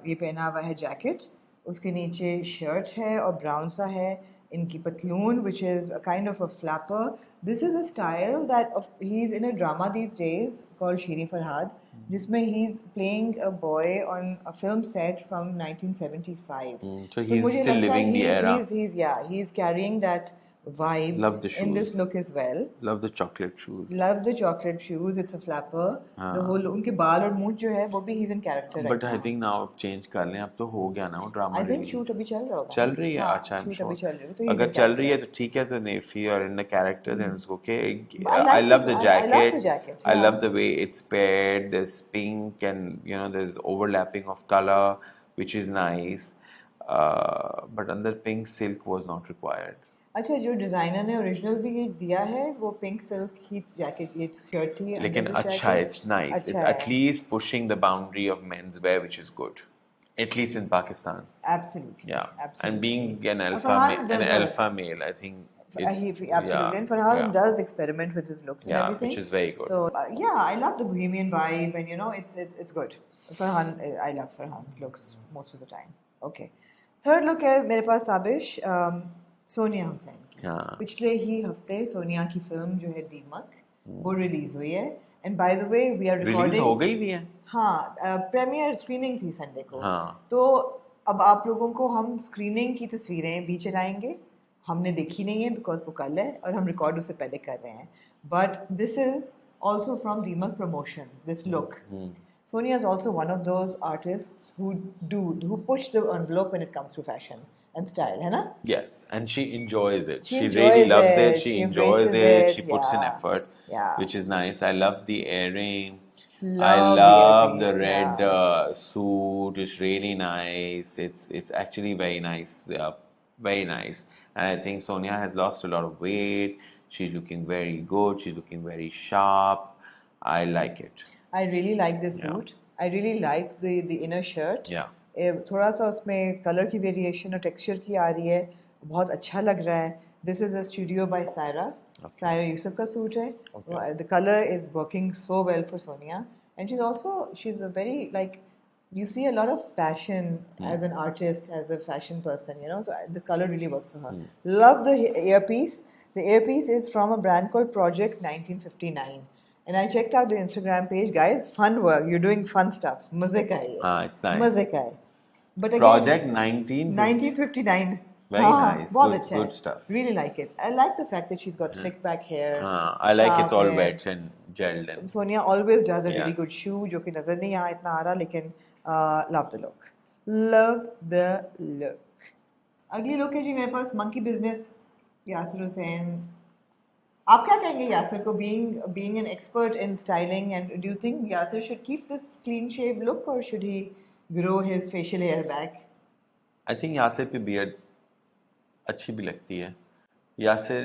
A: ये पहना हुआ है जैकेट, उसके नीचे शर्ट है और ब्राउन सा है. इनकी पतलून which is a kind of a flapper. This is a style that he's in a drama these days called Shiri Farhad, जिसमें he's playing a boy on a film set from 1975.
B: So
A: तो
B: he's
A: मुझे
B: still
A: लगता है
B: living the era.
A: he's carrying that vibe
B: Love the
A: in this
B: shoes.
A: look as well.
B: Love the chocolate shoes.
A: Love the chocolate shoes. It's a flapper.
B: हाँ.
A: The whole उनके बाल और मूंछ जो है वो भी he's in character
B: but
A: right
B: I
A: now.
B: Think now change कर लें, अब तो हो गया ना वो drama
A: I think
B: release.
A: shoot अभी चल रहा होगा.
B: चल रही है.
A: हाँ,
B: अच्छा, आई एम
A: shoot अभी चल रही है, तो he's
B: अगर
A: in
B: चल रही है
A: character.
B: तो ठीक है. तो if you are in the character then it's okay.
A: I like
B: I love
A: this.
B: the
A: I love
B: jacket.
A: the jacket,
B: I
A: yeah.
B: love the way it's paired. There's pink and there's overlapping of color which is nice. But under pink silk was not required.
A: अच्छा, जो designer ने original भी ये दिया है वो pink silk की jacket, ये शर्ट थी.
B: लेकिन अच्छा, it's nice. It's
A: अच्छा
B: at least pushing the boundary of menswear, which is good. At least in Pakistan.
A: Absolutely.
B: Yeah.
A: Absolutely.
B: And being an
A: और
B: alpha
A: Farhan
B: an
A: does.
B: alpha male, I think
A: Absolutely.
B: yeah,
A: And Farhan
B: yeah.
A: does experiment with his looks and
B: Yeah,
A: everything.
B: which is very good.
A: So yeah, I love the bohemian vibe, and it's good. Farhan, I love Farhan's looks most of the time. Okay. Third look है मेरे पास ताबिश सोनिया हुसैन की.
B: हाँ.
A: पिछले ही हफ्ते सोनिया की film जो है दीमक वो रिलीज हुई है. And by the way, we are
B: release
A: recording.
B: हो गई भी है.
A: हाँ, प्रीमियर स्क्रीनिंग थी संडे को.
B: हाँ.
A: तो अब आप लोगों को हम स्क्रीनिंग की तस्वीरें भी चलाएंगे. हमने देखी नहीं है बिकॉज वो कल है और हम रिकॉर्ड उससे पहले कर रहे हैं. But this is also from दीमक promotions, this look. Sonia is also one of those artists who push the envelope when it comes to fashion and style, है ना?
B: Yes, and she enjoys it.
A: She
B: She really
A: enjoys
B: loves
A: it.
B: it. She enjoys
A: embraces
B: it.
A: it.
B: She puts in
A: Yeah.
B: effort,
A: Yeah.
B: which is nice. I love the earring. I
A: Love
B: love
A: the
B: the
A: earpiece,
B: red
A: yeah.
B: suit. It's really nice. It's actually very nice. Very nice. And I think Sonia has lost a lot of weight. She's looking very good. She's looking very sharp. I like it.
A: I really like this
B: Yeah.
A: suit. I really like the inner shirt.
B: Yeah.
A: थोड़ा सा उसमें colour की variation और texture की आ रही है, बहुत अच्छा लग रहा है. This is a studio by Saira.
B: Okay.
A: Saira Yusuf ka suit hai.
B: Okay.
A: The color is working so well for Sonia, and she's a very like, you see a lot of passion as an artist, as a fashion person, you know. So this color really works for her. Love the earpiece. The earpiece is from a brand called Project 1959. And I checked out the Instagram page, guys. Fun work. You're doing fun stuff. Maze ka hai ye.
B: It's nice.
A: Maze ka hai. But again,
B: Project
A: 1959.
B: Very nice.
A: बहुत
B: Good,
A: अच्छा
B: good
A: है.
B: stuff.
A: Really like it. I like the fact that she's got slick back hair.
B: I like it's
A: sharp
B: all
A: hair.
B: wet and gelled in.
A: Sonia always does a really
B: Yes.
A: good shoe, जो कि नजर नहीं यहाँ इतना आ रहा, लेकिन love the look. Love the look. अगली look है जी मेरे पास monkey business, यासिर हुसैन. आप क्या कहेंगे यासिर को, being an expert in styling, and do you think Yasir should keep this clean shave look or should he grow his facial hair back?
B: I think Yasir पे beard अच्छी भी लगती है. Yasir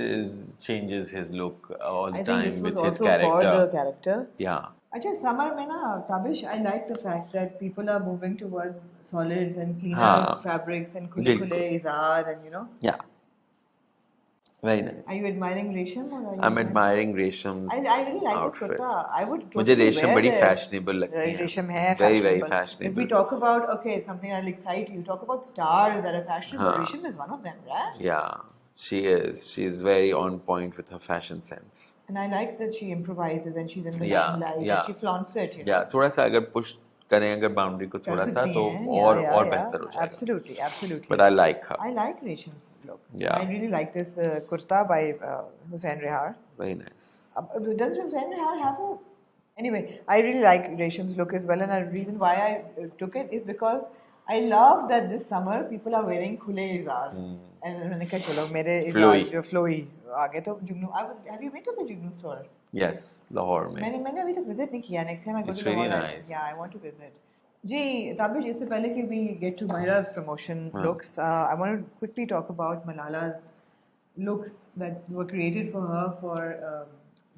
B: changes his look all the
A: I think
B: time
A: this was
B: with his
A: also for the character.
B: Yeah.
A: अच्छा, summer में ना Tabish, I like the fact that people are moving towards solids and cleaner
B: हाँ.
A: fabrics and खुले
B: बिल्कुल.
A: izar and you know.
B: Yeah. Very nice.
A: Are you admiring Resham or are you?
B: I'm admiring Resham's
A: I really like this
B: outfit.
A: kurta. I would
B: मुझे
A: totally
B: रेशम
A: wear
B: बड़ी
A: it.
B: fashionable लगती है.
A: Resham है
B: Very, very
A: fashionable.
B: fashionable.
A: If we talk about, okay, something that'll excite you. Talk about stars that are fashionable.
B: हाँ.
A: Resham is one of them, right?
B: Yeah, she is. She's very on point with her fashion sense.
A: And I like that she improvises and she's in the
B: Yeah,
A: limelight
B: yeah.
A: and she flaunts it, you know.
B: Yeah, थोड़ा सा अगर push करें अगर boundary को
A: कर
B: थोड़ा सा
A: सकती
B: तो
A: हैं,
B: और बेहतर हो जाएगा.
A: Absolutely, absolutely.
B: But I like her.
A: I like Resham's look.
B: Yeah.
A: I really like this kurta by Hussain Rehar.
B: Very nice.
A: Does Hussain Rehar have a... Anyway, I really like Resham's look as well, and the reason why I took it is because I love that this summer people are wearing khule izar. And मैंने कहा चलो मेरे
B: Flowy.
A: izar जो flowy आ गए तो जुगनू. Have you been to the Jugnoo store?
B: Yes, Lahore में.
A: मैंने अभी तक विजिट नहीं किया. Next time I go
B: It's
A: to Lahore,
B: really nice.
A: yeah, I want to visit. जी ताबिश, इससे पहले कि we get to Mahira's promotion looks, I want to quickly talk about Malala's looks that were created for her for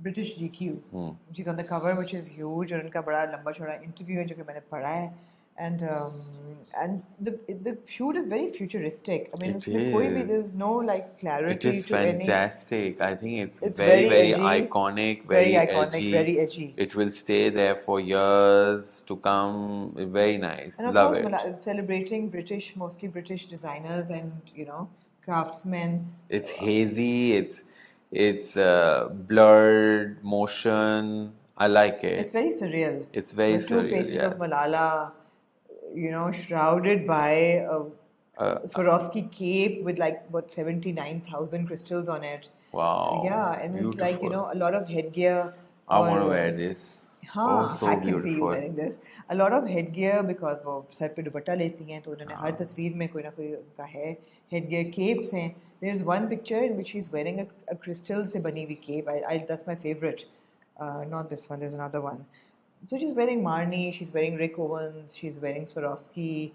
A: British GQ. She's on the cover, which is huge, और उनका बड़ा लंबा चौड़ा interview है जो कि मैंने पढ़ा है. And the shoot is very futuristic. I mean,
B: It
A: उसमें कोई भी,
B: is.
A: there's no like
B: It
A: clarity
B: is
A: to any.
B: fantastic. I think it's
A: It's
B: very,
A: very
B: very
A: edgy,
B: iconic,
A: very
B: very
A: iconic,
B: edgy.
A: very edgy.
B: It will stay there for years to come. Very nice.
A: And of
B: Love
A: course,
B: it.
A: celebrating mostly British designers and craftsmen.
B: It's hazy. It's blurred motion. I like
A: It's
B: it.
A: very surreal.
B: It's very
A: The two
B: surreal.
A: faces
B: Yes.
A: of Malala, shrouded by a Swarovski cape with like what 79,000 crystals on it.
B: Wow.
A: Yeah, and it's like
B: Beautiful.
A: a lot of headgear.
B: I want to
A: और,
B: wear this.
A: हाँ,
B: Oh, so
A: I can see you
B: beautiful.
A: wearing this. A lot of headgear because वो sir पे दुपट्टा लेती हैं तो उन्होंने हर तस्वीर में कोई ना कोई उनका है. Headgear capes हैं. There's one picture in which she's wearing a crystal से बनी हुई cape. That's my favorite. Not this one. There's another one. So she's wearing Marni. She's wearing Rick Owens. She's wearing Swarovski.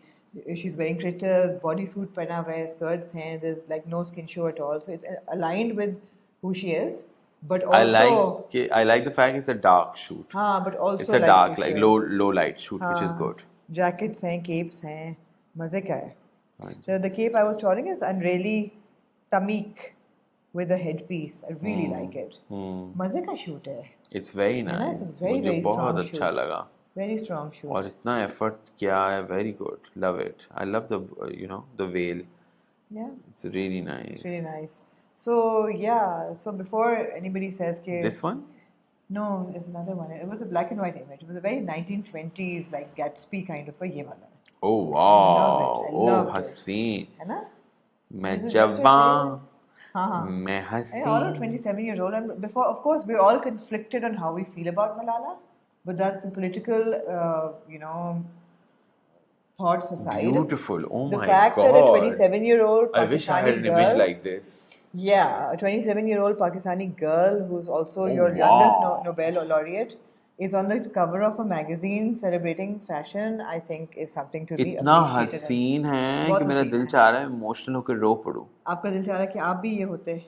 A: She's wearing Critters. Bodysuit पहना हुआ है. Skirts हैं. There's like no skin show at all. So it's aligned with who she is. But also,
B: I like the fact it's a dark shoot.
A: हाँ, but also
B: It's a dark, like low light shoot, which is
A: हाँ,
B: good.
A: Jackets हैं, capes हैं, मजे का है.
B: Right.
A: So the cape I was wearing is Unreally Tamik with a headpiece. I really like it. मजे का shoot है.
B: It's very
A: है ना?
B: nice.
A: It's a very,
B: मुझे
A: very
B: बहुत
A: strong
B: अच्छा
A: shoot.
B: लगा.
A: Very strong shoot.
B: और इतना effort किया है. Very good. Love it. I love the the veil.
A: Yeah,
B: It's really nice.
A: it's really nice. So yeah, so before anybody says कि
B: This one?
A: no, there's another one. It was a black and white image. It was a very 1920s like Gatsby kind of a ये वाला.
B: Oh wow.
A: I
B: Oh
A: loved it.
B: हसीन.
A: है ना?
B: मैं
A: This is just
B: जवान.
A: हाँ हाँ.
B: मैं
A: And all
B: हसीन.
A: 27 years old, and before, of course, we're all conflicted on how we feel about Malala, but that's the political, thoughts aside.
B: Beautiful. Oh
A: The
B: my
A: fact
B: god.
A: that a 27-year-old
B: I wish I had
A: Pakistani
B: an
A: girl,
B: image like this.
A: yeah, a 27-year-old Pakistani girl who's also
B: Oh,
A: your youngest
B: wow.
A: Nobel laureate is on the cover of a magazine celebrating fashion. I think is something to be
B: इतना
A: appreciated.
B: हसीन है
A: बहुत
B: कि मेरा
A: हसीन
B: दिल
A: है.
B: चाह रहा है इमोशनल होकर रो पड़ूं.
A: आपका दिल चाह रहा है कि आप भी ये होते.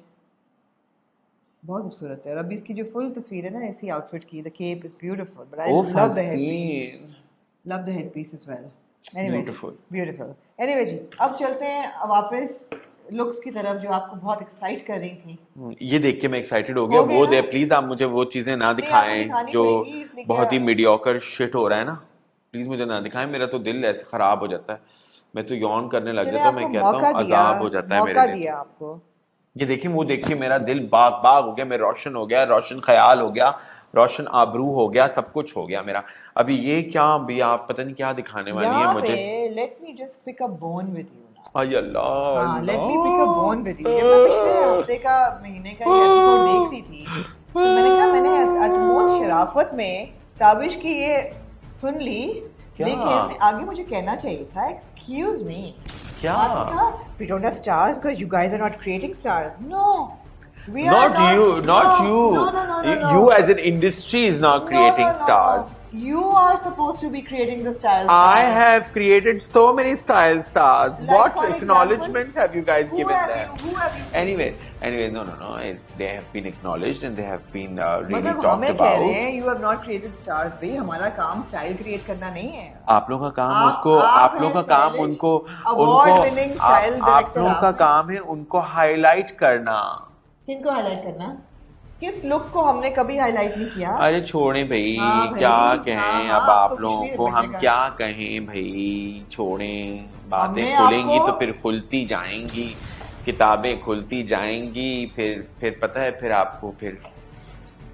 A: बहुत खूबसूरत है. और अभी इसकी जो फुल तस्वीर है ना इसी आउटफिट की, the cape is beautiful, but I
B: oh
A: love the headpiece.
B: हसीन.
A: Love the headpiece as well. Anyway,
B: Beautiful.
A: beautiful. Anyway जी, अब चलते हैं वापस लुक्स की तरफ जो आपको बहुत एक्साइट कर रही थी?
B: ये देख के मैं एक्साइटेड हो गया।
A: हो गए
B: वो
A: ना?
B: दे प्लीज आप मुझे वो चीजें ना
A: नहीं, आपको
B: दिखाएं
A: दिखानी
B: जो
A: पड़ेगी, इसलिए
B: बहुत ही
A: क्या?
B: मीडियोकर शिट हो रहा है ना। प्लीज मुझे ना दिखाएं, मेरा तो दिल ऐसे खराब हो जाता है, मैं तो यौन करने लग
A: चले
B: जाता हूँ,
A: आपको
B: मैं कहता हूँ
A: मौका दिया,
B: अजाब हो जाता है मेरे
A: मौका
B: लिए
A: दिया
B: तो।
A: आपको।
B: ये देखिए वो देखिए मेरा दिल बाग बाग हो गया, मैं रोशन हो गया, रोशन ख्याल हो गया, रोशन आबरू हो गया, सब कुछ हो गया मेरा। अभी ये क्या, अभी आप पता नहीं क्या दिखाने वाली है
A: यहाँ पे
B: मुझे।
A: Let me just pick a bone with you ना।
B: हाय अल्लाह
A: हाँ, let me pick a bone with you. जब मैं पिछले
B: अल्लाह।
A: हफ्ते का, महीने का ये एपिसोड देख रही थी, तो मैंने कहा मैंने अटमोस्ट शराफत में ताबिश की ये सुन ली,
B: क्या
A: लेकिन आगे मुझे कहना चाहिए था एक्सक्यूज मी।
B: क्या?
A: आपने कहा we don't have stars because you guys are not creating stars. No, we are
B: Not you, not
A: no,
B: you.
A: no.
B: You as an industry is not creating stars.
A: You are supposed to be creating the style
B: I
A: stars.
B: have created so many style stars.
A: Like,
B: What
A: for
B: acknowledgements
A: example,
B: have you guys
A: who
B: given
A: have
B: them?
A: you
B: Anyway, no. They have been acknowledged and they have been really
A: मतलब
B: talked
A: हमें कह रहे
B: about.
A: हैं you have not created stars। भाई हमारा काम style create करना नहीं है।
B: आप लोगों का काम
A: आप-
B: उसको,
A: आप
B: आप लोगों
A: हैं
B: का काम
A: stylish,
B: उनको,
A: award winning style
B: आप
A: director
B: लोगों का
A: आप हैं।
B: काम है उनको हाईलाइट करना।
A: किनको हाईलाइट करना? किस लुक को हमने कभी हाईलाइट नहीं किया?
B: अरे छोड़े भाई,
A: हाँ भाई,
B: क्या
A: हाँ,
B: कहें
A: हाँ,
B: अब
A: अब
B: आप
A: तो कुछ
B: लोगों
A: नहीं
B: को, हम
A: बचेगा।
B: क्या कहें भाई, छोड़ें, बातें
A: हमने
B: खुलेंगी
A: आपको-
B: तो फिर खुलती जाएंगी, किताबें खुलती जाएंगी, फिर पता है फिर आपको फिर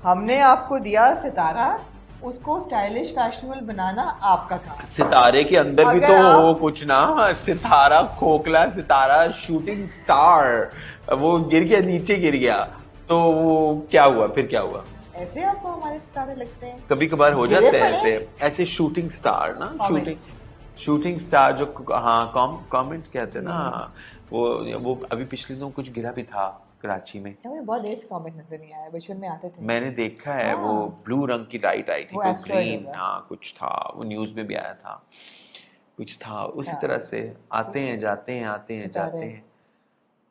A: हमने आपको दिया सितारा, उसको स्टाइलिश फैशनेबल बनाना आपका काम।
B: सितारे के अंदर भी
A: अगर
B: तो
A: आप-
B: हो कुछ ना। सितारा खोखला सितारा, शूटिंग स्टार, वो गिर गया, नीचे गिर गया, तो वो क्या हुआ, फिर क्या हुआ?
A: ऐसे आपको हमारे सितारे लगते हैं?
B: कभी कभार हो
A: गिरे
B: जाते हैं
A: पड़े?
B: ऐसे ऐसे शूटिंग स्टार ना,
A: Comments.
B: शूटिंग स्टार जो, हाँ, कमेंट्स कहते हैं ना। वो अभी पिछले दिनों कुछ गिरा भी था कराची में,
A: हमें बहुत देर से कमेंट नजर नहीं आया, बचपन में आते थे।
B: मैंने देखा है।
A: हाँ।
B: वो ब्लू रंग की लाइट आई थी,
A: वो
B: कोई
A: asteroid
B: ग्रीन,
A: होगा।
B: हाँ कुछ था, वो न्यूज में भी आया था, कुछ था उसी
A: हाँ।
B: तरह से। आते हैं जाते हैं, आते हैं
A: सितारे।
B: जाते हैं,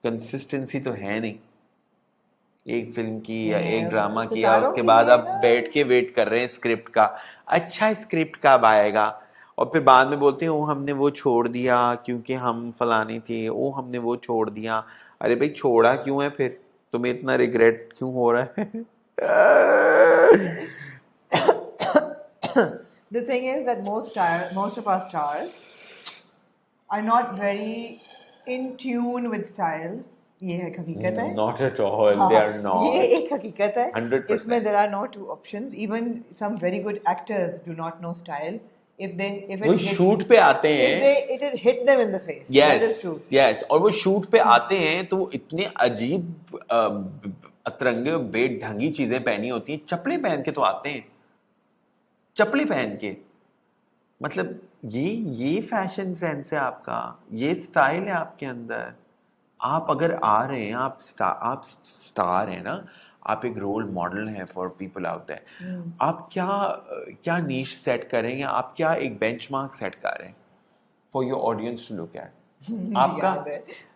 B: कंसिस्टेंसी तो है नहीं एक फिल्म की या एक ड्रामा की, या
A: सितारों
B: उसके
A: के
B: बाद
A: लिए
B: आप
A: ना-
B: बैठ के वेट कर रहे हैं स्क्रिप्ट का, अच्छा स्क्रिप्ट कब आएगा, और फिर बाद में बोलते हैं ओ हमने वो छोड़ दिया क्योंकि हम फलानी थे, ओ हमने वो छोड़ दिया। अरे भाई छोड़ा क्यों है फिर, तुम्हें इतना रिग्रेट क्यों हो रहा है?
A: The thing is that most of our stars are not very in tune with style. ये एक हकीकत है।
B: Not at all,
A: हाँ,
B: they are not.
A: ये एक हकीकत है।
B: 100%.
A: इसमें there are no two options. Even some very good actors do not know style. If it
B: वो
A: hit-
B: शूट पे आते हैं,
A: it hit them in the face. That is true.
B: Yes, और वो शूट पे आते हैं तो वो इतने अजीब अतरंगे बेढंगी चीजें पहनी होती हैं, चप्पलें पहन के तो आते हैं, चप्पलें पहन के, मतलब ये फैशन सेंस है आपका, ये स्टाइल है आपके अंदर। आप अगर आ रहे हैं, आप स्टार हैं ना, आप एक रोल मॉडल हैं फॉर पीपल आउट देयर। आप क्या नीश सेट करेंगे, आप क्या एक बेंचमार्क सेट कर रहे हैं for your audience to look at. आपका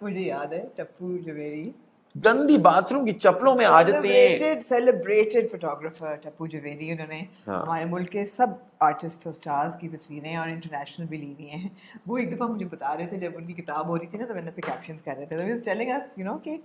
A: मुझे याद है टप्पू जवेरी,
B: गंदी बाथरूम की चप्पलों में आ जाते हैं।
A: सेलिब्रेटेड फोटोग्राफर टप्पू जवेरी, उन्होंने
B: हाँ।
A: हमारे मुल्क के सब आर्टिस्ट और स्टार्स की तस्वीरें और इंटरनेशनल भी ली हुई हैं। वो एक दफ़ा मुझे बता रहे थे, जब उनकी किताब हो रही थी ना, तो मैंने ऐसे कैप्शंस कर रहे थे, तो टेलिंग अस यू नो कि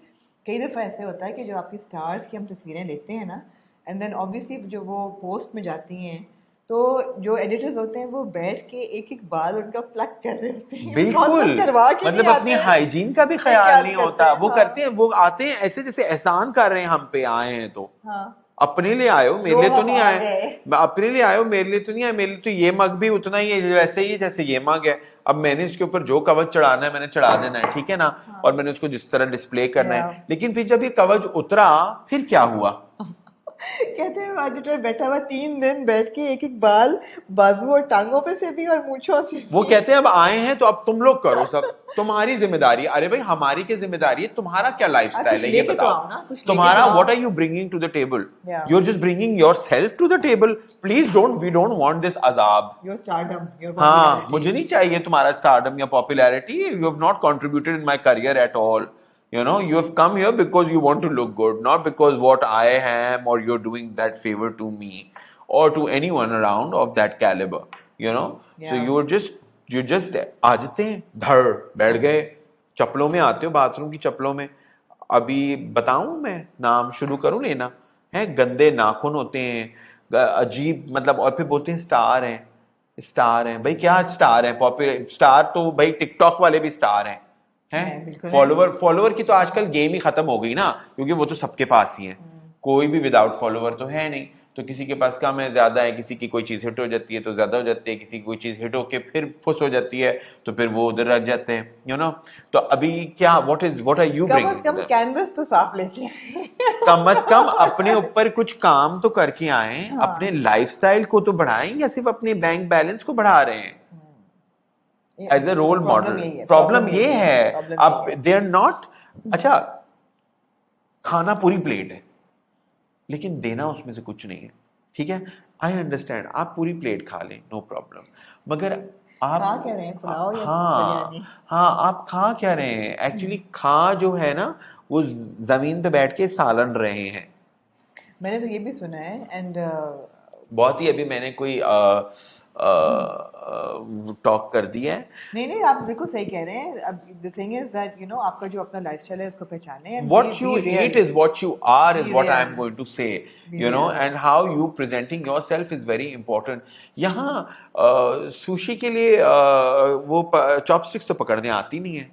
A: कई दफ़ा ऐसे होता है कि जो आपकी स्टार्स की हम तस्वीरें लेते हैं ना, एंड देन ऑब्वियसली जो वो पोस्ट में जाती हैं, तो जो एडिटर्स होते हैं वो बैठ के एक एक बाल उनका प्लग कर रहे होते हैं।
B: बिल्कुल,
A: करवा के
B: मतलब
A: नहीं
B: अपनी
A: आते हैं।
B: हाइजीन का भी ख्याल
A: क्या
B: नहीं
A: करते
B: होता।
A: हैं,
B: वो
A: हाँ।
B: करते हैं, वो आते हैं ऐसे जैसे एहसान कर रहे हैं हम पे, आए हैं तो
A: हाँ।
B: अपने लिए आयो, मेरे लिए तो
A: हम
B: नहीं
A: आ
B: आए,
A: गए।
B: मैं अपने लिए आयो, मेरे लिए तो नहीं आए, मेरे लिए तो ये मग भी उतना ही है वैसे ही जैसे ये मग है। अब मैंने इसके ऊपर जो कवच चढ़ाना है मैंने चढ़ा देना है, ठीक है ना, और मैंने उसको जिस तरह डिस्प्ले करना है।
A: Yeah.
B: लेकिन फिर जब ये कवच उतरा फिर क्या हुआ?
A: कहते हैं एडिटर बैठा हुआ 3 दिन बैठ के एक एक बाल बाजू और टांगों पे से भी और मूंछों से
B: वो कहते हैं अब आए हैं तो अब तुम लोग करो, सब तुम्हारी जिम्मेदारी। अरे भाई हमारी क्या जिम्मेदारी है, तुम्हारा क्या लाइफस्टाइल
A: कुछ
B: है ये
A: लेके तो
B: बताओ।
A: आओ ना, कुछ लेके
B: तुम्हारा
A: तो आओ।
B: What are you bringing to the table?
A: Yeah.
B: You are just bringing yourself to the table. Please don't, we don't want this अजाब।
A: योर स्टारडम, योर
B: हाँ,
A: पॉपुलैरिटी।
B: मुझे नहीं चाहिए तुम्हारा स्टारडम या popularity. You have not contributed in my career at all. You know, you have come here because you want to look good, not because what I am or you're doing that favor to me or to anyone around of that caliber. You know, so
A: Yeah.
B: you're just आ जाते हैं, धड़ बैठ गए, चप्पलों में आते हो, bathroom की चप्पलों में। अभी बताऊं मैं, नाम शुरू करूं लेना है? गंदे नाखून होते हैं, अजीब मतलब, और फिर बोलते हैं स्टार हैं, स्टार हैं। भाई क्या स्टार हैं? पॉपुलर स्टार तो भाई टिकटॉक वाले भी स्टार हैं, हैं?
A: बिल्कुल है।
B: फॉलोवर फॉलोवर की तो आजकल गेम ही खत्म हो गई ना, क्योंकि वो तो सबके पास ही है, कोई भी विदाउट फॉलोवर तो है नहीं। तो किसी के पास कम है, ज्यादा है, किसी की कोई चीज हिट हो जाती है तो ज्यादा हो जाती है, किसी की कोई चीज हिट होके फिर फुस हो जाती है तो फिर वो उधर रख जाते हैं, यू नो। तो अभी क्या, व्हाट आर यू
A: कम से
B: ब्रिंगिंग?
A: कम कैनवस तो साफ लेके आए।
B: कम से कम अपने ऊपर कुछ काम तो करके आए,
A: हाँ।
B: अपने लाइफस्टाइल को तो बढ़ाएं, या सिर्फ अपने बैंक बैलेंस को बढ़ा रहे हैं as a role model? Problem ये है आप, दे आर नॉट। अच्छा, खाना पूरी प्लेट है लेकिन देना उसमें से कुछ नहीं है, ठीक है, आई अंडरस्टैंड, आप पूरी प्लेट खा लें, नो प्रॉब्लम, मगर आप
A: खा क्या रहे हैं, पुलाव या
B: हाँ
A: बिरयानी?
B: हाँ, आप खा क्या रहे हैं एक्चुअली? खा जो है ना, वो जमीन पे बैठ के सालन रहे हैं।
A: मैंने तो ये भी सुना है एंड
B: बहुत ही अभी मैंने कोई टॉक कर दिया है।
A: नहीं नहीं, आप बिल्कुल सही कह रहे हैं। अब द थिंग इज दैट आपका जो अपना लाइफस्टाइल है उसको पहचाने and
B: What you eat is what you are, is
A: Be
B: what I am
A: real.
B: going to say,
A: Be
B: you know,
A: real.
B: and how you presenting yourself is very important. यहाँ sushi के लिए वो chopsticks तो पकड़ने आती नहीं है।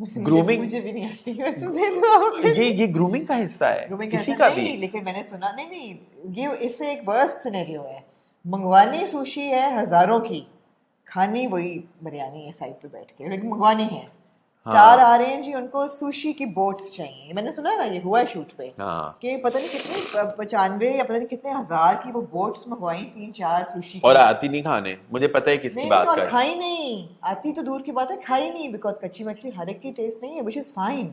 B: Grooming
A: मुझे भी नहीं आती वैसे।
B: ये ग्रूमिंग का हिस्सा है,
A: ग्रूमिंग
B: किसी
A: का
B: का भी।
A: नहीं, लेकिन मैंने सुना नहीं नहीं, ये इससे एक वर्स्ट सिनेरियो है। मंगवानी सुशी है हजारों की, खानी वही बिरयानी है साइड पे बैठ के, लेकिन मंगवानी है। स्टार आ रहे हैं जी, उनको सुशी की बोट्स चाहिए। मैंने सुना है ना, ये हुआ है शूट पे कि पता नहीं कितनी 95 या पता नहीं कितने हजार की वो बोट्स मंगवाई, 3-4 सुशी
B: और
A: की।
B: आती नहीं खाने, मुझे पता है किसकी
A: नहीं
B: बात
A: और
B: कर।
A: खाई नहीं, आती तो दूर की बात है, खाई नहीं, बिकॉज कच्ची मछली हर एक की टेस्ट नहीं है, which is fine.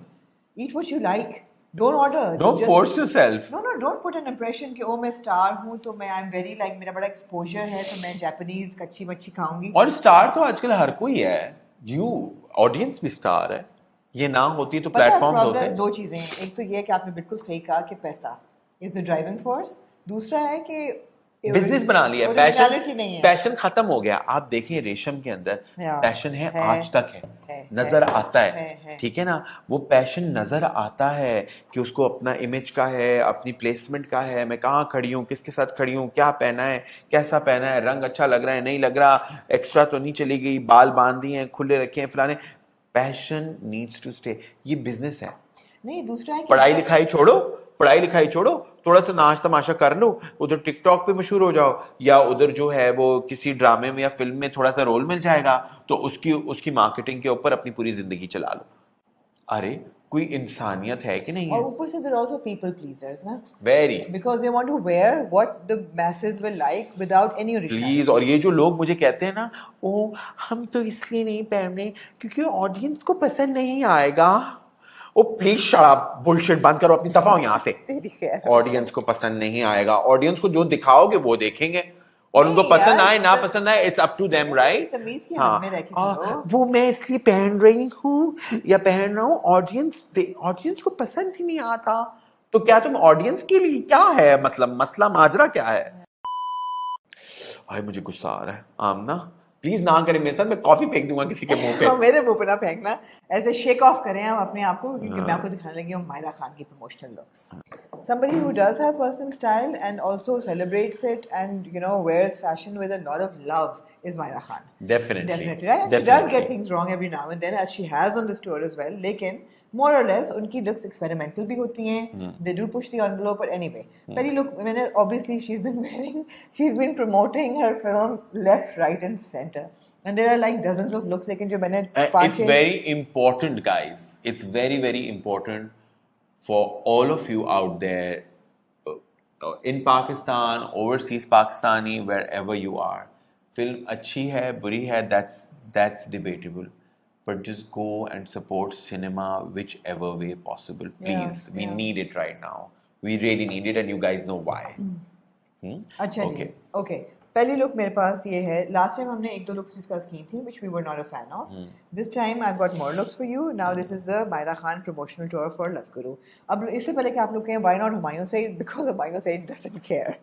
A: Eat what you like, don't order,
B: don't force yourself.
A: No no, don't put an impression कि ओ मैं स्टार हूँ तो मैं आई एम वेरी लाइक, मेरा बड़ा एक्सपोजर है तो मैं जापानीज कच्ची मच्छी खाऊंगी।
B: और स्टार तो आजकल हर कोई है, यू ऑडियंस भी स्टार है, ये ना होती तो
A: पता है
B: प्लेटफॉर्म्स होते।
A: प्रॉब्लम दो चीजें हैं, एक तो ये है कि आपने बिल्कुल सही कहा कि पैसा इज द ड्राइविंग फोर्स, दूसरा है कि
B: बिजनेस बना लिया,
A: ओरिजिनलिटी नहीं है।
B: पैशन खत्म हो गया। आप देखिए रेशम के अंदर पैशन है, आज तक है, नजर आता है, ठीक है ना, वो पैशन नजर आता है कि उसको अपना इमेज का है, अपनी प्लेसमेंट का है, मैं कहाँ खड़ी हूँ, किसके साथ खड़ी हूँ, क्या पहना है, कैसा पहना है, रंग अच्छा लग रहा है नहीं लग रहा, एक्स्ट्रा तो नहीं चली गई, बाल बांध दिए हैं, खुले रखे हैं, फलाने। पैशन नीड्स टू स्टे, ये बिजनेस है।
A: नहीं, दूसरा है कि
B: पढ़ाई लिखाई छोड़ो, पढ़ाई लिखाई छोड़ो, थोड़ा सा नाच तमाशा कर लो, उधर टिकटॉक पे मशहूर हो जाओ, या उधर जो है वो किसी ड्रामे में या फिल्म में थोड़ा सा रोल मिल जाएगा तो उसकी उसकी मार्केटिंग के ऊपर अपनी पूरी जिंदगी चला लो। अरे कोई इंसानियत है कि नहीं है?
A: और ऊपर से देयर आल्सो पीपल प्लीजर्स ना,
B: very,
A: because they want to wear what the message will like without any originality.
B: Please. और ये जो लोग मुझे कहते हैं ना, ओ हम तो इसलिए नहीं पहन रहे क्योंकि ऑडियंस को पसंद नहीं आएगा, ओ प्लीज शट अप, बुलशिट बंद करो, अपनी दफा हो यहाँ से। ऑडियंस को पसंद नहीं आएगा, ऑडियंस को जो दिखाओगे वो देखेंगे, और उनको पसंद आए ना पसंद आए, it's up to them, right? हाँ, वो मैं इसलिए पहन रही हूँ या पहन रहा हूँ, ऑडियंस को पसंद ही नहीं आता, तो क्या तुम ऑडियंस के लिए क्या है, मतलब मसला माजरा क्या है? भाई मुझे गुस्सा आ रहा है, आमना प्लीज ना करें मेरे साथ, मैं कॉफी फेंक दूंगा किसी के मुंह पे।
A: मेरे मुंह पे ना फेंकना, ऐसे शेक ऑफ करें हम अपने आप को, क्योंकि मैं आपको दिखाने लगी हूँ मायरा खान की promotional looks. Somebody who does have personal style and also celebrates it and wears fashion with a lot of love is Myra Khan.
B: Definitely,
A: right? She does get things wrong every now and then, as she has on this tour as well. लेकिन more or less उनकी looks experimental भी होती हैं. They do push the envelope, but anyway. पहली look मैंने obviously she's been promoting her film left, right and center. And there are like dozens of looks, लेकिन जो मैंने
B: it's very important, guys. It's very very important for all of you out there, in Pakistan, overseas Pakistani, wherever you are. Film अच्छी है, बुरी है, that's debatable. But just go and support cinema whichever way possible, please. We need it right now. We really need it, and you guys know why.
A: अच्छा जी, okay. पहली look मेरे पास ये है. Last time हमने एक दो लुक्स डिस्कस की थी which we were not a fan of. This time I've got more looks for you. Now this is the Myra Khan promotional tour for Love Guru. अब इससे पहले कि आप लोग कहें why not Humayun Saeed, because Humayun Saeed doesn't care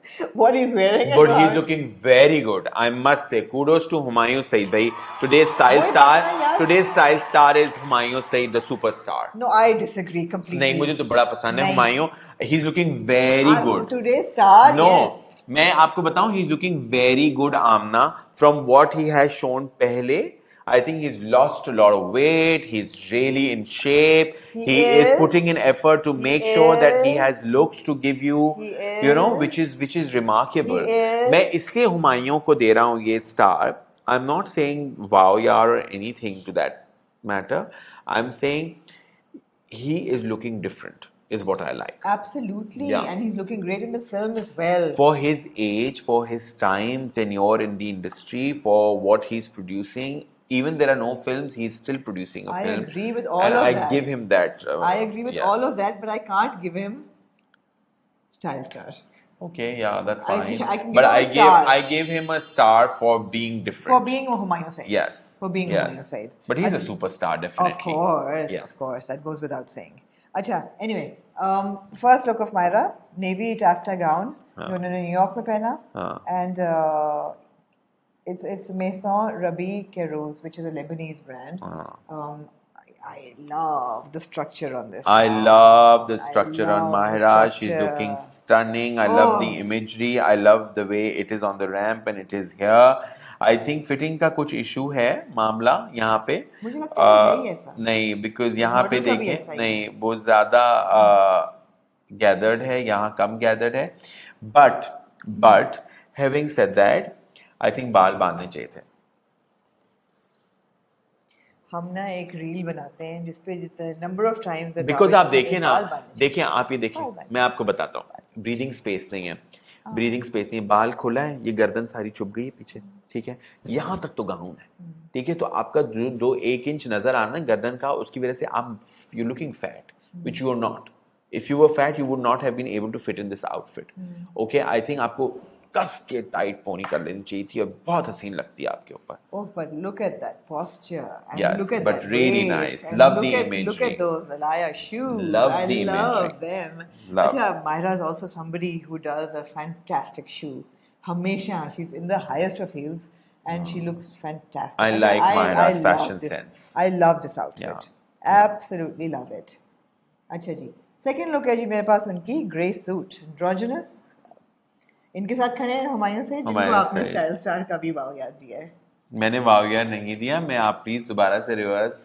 A: what he's wearing.
B: But he's looking very good. I must say, kudos to Humayun Saeed. Bhai, today's style star is Humayun Saeed, the superstar.
A: No, I disagree completely.
B: नहीं, मुझे तो बड़ा पसंद है Humayun. He's looking very good.
A: Today's star.
B: No,
A: yes.
B: मैं आपको बताऊं, he's looking very good, Amna. From what he has shown पहले, I think he's lost a lot of weight. He's really in shape. He is putting in effort to make sure that he has looks to give you, you know, which is remarkable. मैं इसलिए हुमायूं को दे रहा हूँ ये star. I'm not saying wow yaar or anything to that matter. I'm saying he is looking different. Is what I like.
A: Absolutely,
B: Yeah.
A: and he's looking great in the film as well.
B: For his age, for his time, tenure in the industry, for what he's producing, even there are no films, he's still producing a film.
A: I agree with all
B: and
A: of
B: I
A: that.
B: give him that.
A: I agree with
B: yes.
A: all of that, but I can't give him style star.
B: Okay, yeah, that's fine.
A: I can give
B: but
A: him a star.
B: I gave him a star for being different.
A: For being a Humayun Saeed.
B: Yes.
A: For being
B: yes.
A: Humayun Saeed.
B: But he's a superstar, definitely.
A: Of course, that goes without saying. अच्छा, anyway, first look of Myra, navy taffeta gown, जो उन्होंने New York में पहना, and it's Maison Rabi Keroz, which is a Lebanese brand. I love the structure on this.
B: I love the structure on Myra. She's looking stunning. I love the imagery. I love the way it is on the ramp and it is here. I think fitting का कुछ issue है मामला यहाँ पे.
A: मुझे लगता है नहीं ऐसा.
B: नहीं, because यहाँ पे देखें नहीं, बहुत ज़्यादा gathered है, यहाँ कम gathered है. But having said that, I think बाल बांधने चाहिए थे.
A: हम ना एक रील बनाते हैं जिसपे जितना नंबर ऑफ टाइम्स
B: बिकॉज आप देखें ना, देखिए आप ये देखिए, मैं आपको बताता हूँ, ब्रीदिंग स्पेस नहीं है, ब्रीदिंग स्पेस नहीं है, बाल खुला है, ये गर्दन सारी चुभ गई है पीछे, ठीक है, यहाँ तक तो गाउन है, ठीक है, तो आपका जो 1 इंच नजर आना है गर्दन का, उसकी वजह से आप you looking fat, which you are not. If you were fat you would not have been able to fit in this outfit. Okay, I think आपको कस के टाइट पोनी कर लेनी चाहिए थी और बहुत हसीन लगती है आपके ऊपर.
A: Oh, but look at that posture and
B: yes,
A: look at
B: but
A: that
B: really
A: waist,
B: nice.
A: And
B: Love
A: look
B: the
A: at,
B: imagery.
A: Look at those Alaya shoes.
B: Love
A: I
B: the
A: love
B: imagery.
A: them.
B: Love.
A: Achha, Myra is also somebody who does a fantastic shoe. Hamesha, she's in the highest of heels and she looks fantastic.
B: I like Myra's fashion sense.
A: I love this outfit.
B: Yeah.
A: Absolutely love it. अच्छा जी, second look है जी मेरे पास उनकी grey suit, androgynous. इनके साथ खड़े हैं हुमायूं से, जिनको आपने स्टाइल स्टार का भी वाव याद दिया है.
B: मैंने वाव यार नहीं दिया, मैं आप प्लीज दोबारा से रिवर्स.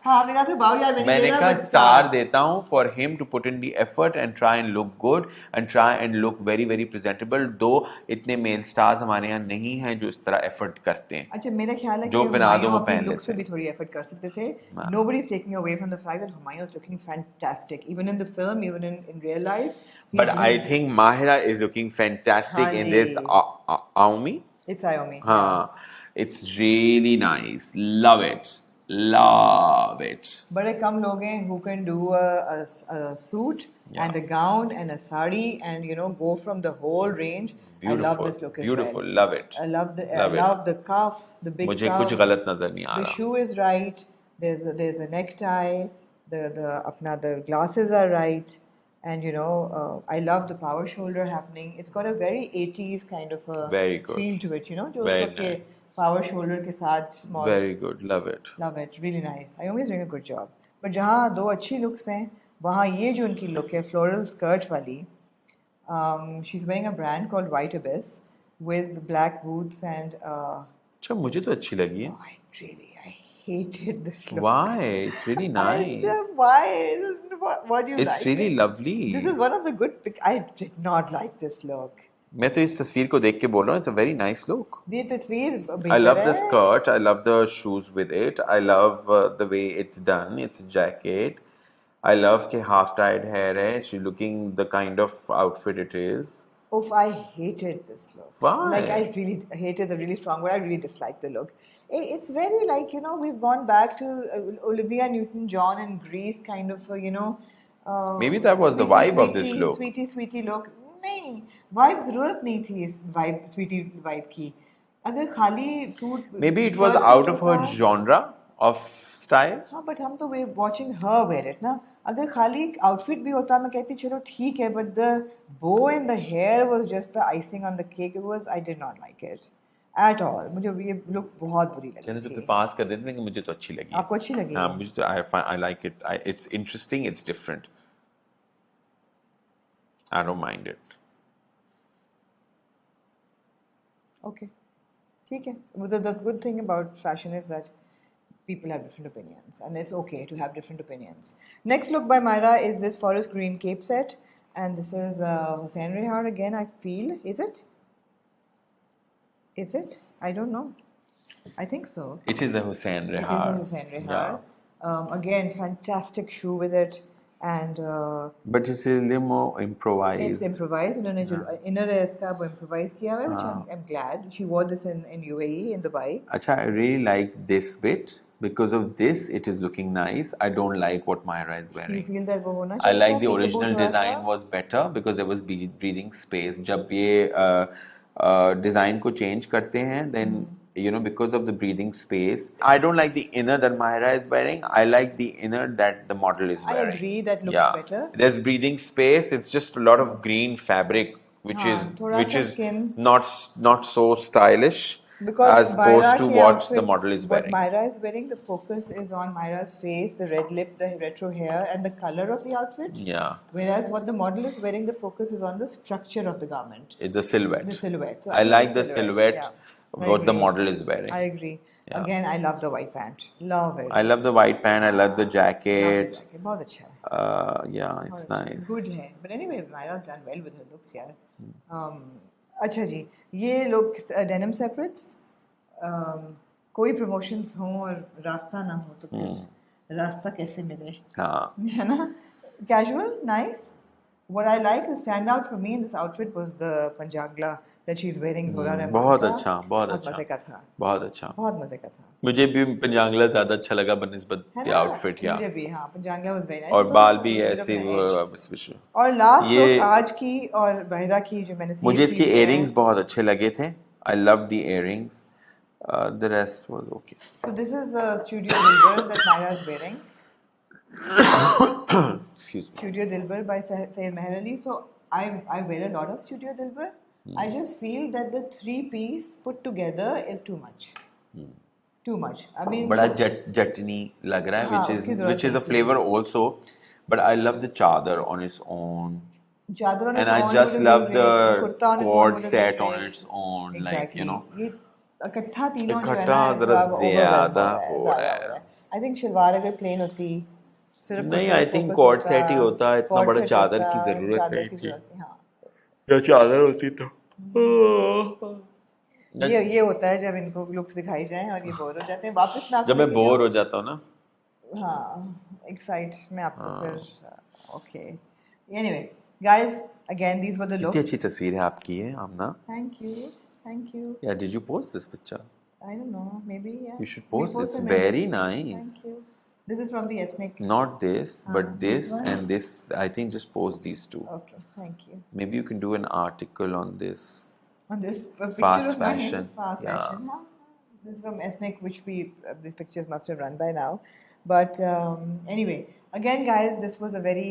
A: हाँ, आपने कहा था वाव यार
B: मैंने कहा स्टार देता हूँ for him to put in the effort and try and look good and try and look very very presentable. Though इतने मेल स्टार्स हमारे यहाँ नहीं हैं जो इस तरह एफर्ट करते हैं.
A: अच्छा, मेरा ख्याल है
B: जो बना दो वो पहन
A: लुक्स पे भी थोड़ी एफर्ट कर सकते थे. Nobody is taking away from the fact that Humayun is looking fantastic, even in the film, even in real life.
B: But I think Mahira is looking fantastic in this Aomi.
A: It's Aomi.
B: It's really nice. Love it. Love it.
A: बड़े कम लोग हैं who can do a suit and a gown and a sari and go from the whole range.
B: Beautiful.
A: I love this look as
B: Beautiful.
A: well.
B: Love it.
A: I love the cuff, the big
B: मुझे
A: cuff.
B: कुछ गलत नजर नहीं आ रहा.
A: The shoe is right. There's a necktie. The glasses are right. And I love the power shoulder happening. It's got a very 80s kind of a feel to it, जो
B: Very
A: उसके
B: nice.
A: power shoulder के साथ small.
B: Very good. Love it.
A: Love it. Really nice. Aomi is doing a good job. But जहाँ दो अच्छी looks हैं, वहाँ ये जो उनकी look है, floral skirt वाली, she's wearing a brand called White Abyss with black boots and
B: अच्छा, मुझे तो अच्छी लगी है.
A: I hated this look.
B: Why? It's really nice.
A: Why? What do you like?
B: It's really lovely.
A: This is one of the good. I did not like this look.
B: मैं तो इस तस्वीर को देख के बोल रहा हूँ. It's a very nice look.
A: ये तस्वीर
B: I love the skirt. I love the shoes with it. I love the way it's done. It's a jacket. I love के half tied hair है. She's looking the kind of outfit it is.
A: Oh, I hated this look.
B: Why?
A: Like I really hated the really strong word. I really disliked the look. It's very like we've gone back to Olivia Newton-John and Grease kind of
B: maybe that was the vibe of this look.
A: Sweetie look. नहीं, vibe जरूरत नहीं थी इस vibe, Sweety vibe की. अगर खाली suit,
B: Maybe it was
A: skirt
B: out
A: suit
B: of her
A: होता.
B: genre of style.
A: हाँ, बट हम तो वे वाचिंग हर वेयर इट ना. अगर खाली आउटफिट भी होता मैं कहती चलो ठीक है, but the bow and the hair was just the icing on the cake. It was, I did not like it at all. मुझे ये लुक बहुत बुरी लगी
B: चलो तो फिर
A: थी.
B: पास कर देते हैं कि मुझे तो अच्छी लगी है.
A: आपको अच्छी लगी
B: हाँ
A: है?
B: मुझे तो I like it. It's interesting. It's different. I don't mind it.
A: Okay, ठीक है. The good thing about fashion is that people have different opinions, and it's okay to have different opinions. Next look by Myra is this forest green cape set, and this is Hossein Rehar again. I feel, is it? Is it? I don't know. I think so.
B: It is a Hussein
A: It is
B: Rehar.
A: a Hossein Rehar.
B: Yeah.
A: Again, fantastic shoe with it, and
B: But it's a little more improvised.
A: it's improvised. उन्होंने जो inner है इसका वो improvise किया हुआ है, which I'm glad. She wore this in UAE, in Dubai.
B: Acha, I really like this bit. Because of this, it is looking nice. I don't like what Myra is
A: Do you
B: wearing.
A: feel that वो होना
B: I
A: चाहिए
B: like
A: था,
B: the
A: peekaboo
B: original
A: थोड़ा सा?
B: design was better because there was breathing space. जब ये design को change करते हैं, then you know because of the breathing space. I don't like the inner that Myra is wearing. I like the inner that the model is
A: I
B: wearing.
A: agree, that looks
B: Yeah,
A: better.
B: there's breathing space. It's just a lot of green fabric, which
A: हाँ,
B: is
A: थोड़ा सा skin.
B: not so stylish
A: Because
B: as
A: Myra
B: opposed to
A: के
B: what
A: outfit,
B: the model is
A: what
B: wearing.
A: Myra is wearing, the focus is on Myra's face, the red lip, the retro hair, and the color of the outfit.
B: Yeah,
A: Whereas what the model is wearing, the focus is on the structure of the garment,
B: it's the silhouette.
A: the silhouette. So
B: I
A: think
B: like the silhouette
A: Yeah, I
B: what the
A: agree.
B: model is wearing.
A: I agree.
B: Yeah.
A: Again, I love the white pant. Love it.
B: I love the white pant. I love the
A: Love the
B: jacket.
A: jacket. बहुत अच्छा है.
B: Yeah, it's
A: बहुत अच्छा है.
B: nice.
A: Good है. But anyway, Myra's done well with her looks, यार. अच्छा जी, ये लोग denim separates. कोई promotions हों और रास्ता ना हो तो फिर रास्ता कैसे मिले?
B: हाँ.
A: है ना? Casual, nice. What I like, the standout for me in this outfit was the panjangla that she's wearing. Zola Rahman
B: बहुत
A: का.
B: अच्छा, बहुत
A: बहुत
B: अच्छा.
A: मजे का था.
B: बहुत अच्छा.
A: बहुत मजे का था.
B: मुझे भी पंजांगला ज्यादा अच्छा लगा बनिस्बत
A: है
B: के
A: ना?
B: आउटफिट या
A: मुझे भी हाँ, पंजांगला was very nice.
B: और
A: थोड़ा
B: बाल
A: सा
B: भी
A: little bit of
B: ऐसे
A: an edge.
B: स्पेशल.
A: और लास्ट
B: ये
A: लुक आज की और बहरा की जो मैंने
B: मुझे
A: सेम
B: इसके
A: चीज
B: इयरिंग्स बहुत अच्छे लगे थे. I love the earrings. The rest was okay.
A: So this is a Studio Dilbar that Myra is wearing.
B: Excuse me.
A: Studio Dilbar by Syed Meher Ali. So I wear a lot of Studio Dilbar. I just feel that the three piece put together is too much. Too much. I mean,
B: बड़ा जटनी लग रहा है,
A: हाँ,
B: which
A: उसकी
B: is
A: जरूरत
B: which is
A: नहीं
B: a
A: थी.
B: flavor also. But I love the chadar on its own.
A: चादर on
B: And
A: its
B: I
A: own
B: just
A: would have
B: love
A: been great.
B: the
A: kurta on its own
B: cord
A: would have
B: set
A: been
B: on
A: great.
B: its own, like
A: Exactly.
B: you know.
A: ये इकट्ठा तीनों जो है
B: इकट्ठा
A: ना
B: जरा
A: थोड़ा overwhelm
B: ज्यादा
A: हो
B: हो
A: रहा
B: रहा
A: है,
B: है.
A: ज़्यादा हो रहा है. I think शलवार अगर plain होती, सिर्फ
B: नहीं,
A: कुर्ते
B: I
A: पे
B: think
A: focus
B: cord
A: होता,
B: set ही होता, इतना
A: cord
B: बड़ा
A: set
B: चादर
A: होता,
B: की जरूरत
A: चादर
B: नहीं
A: की
B: थी.
A: जरूरत नहीं, हाँ.
B: या चादर होती तो.
A: ये होता है जब इनको लुक्स दिखाई जाएं और ये बोर हो जाते हैं. वापस मैं आपको
B: जब मैं
A: लेके
B: बोर
A: आऊं?
B: हो जाता हूँ ना.
A: हाँ, एक साइड में आपको फिर okay. Anyway, guys, again these were the
B: कितनी
A: looks.
B: अच्छी तस्वीर है आपकी है आमना.
A: Thank you, thank you.
B: Yeah, did you post this picture?
A: I don't know, maybe yeah.
B: You should
A: We
B: post this.
A: them
B: Very
A: in.
B: nice.
A: Thank you. This is from the ethnic.
B: Not this, but
A: this
B: this
A: one?
B: and this. I think just post these two.
A: Okay, thank you.
B: Maybe you can do an article on this.
A: On this picture
B: Fast
A: of mine,
B: fashion.
A: fast
B: Yeah.
A: fashion. Huh? This is from ethnic, which these pictures must have run by now. But anyway, again, guys, this was a very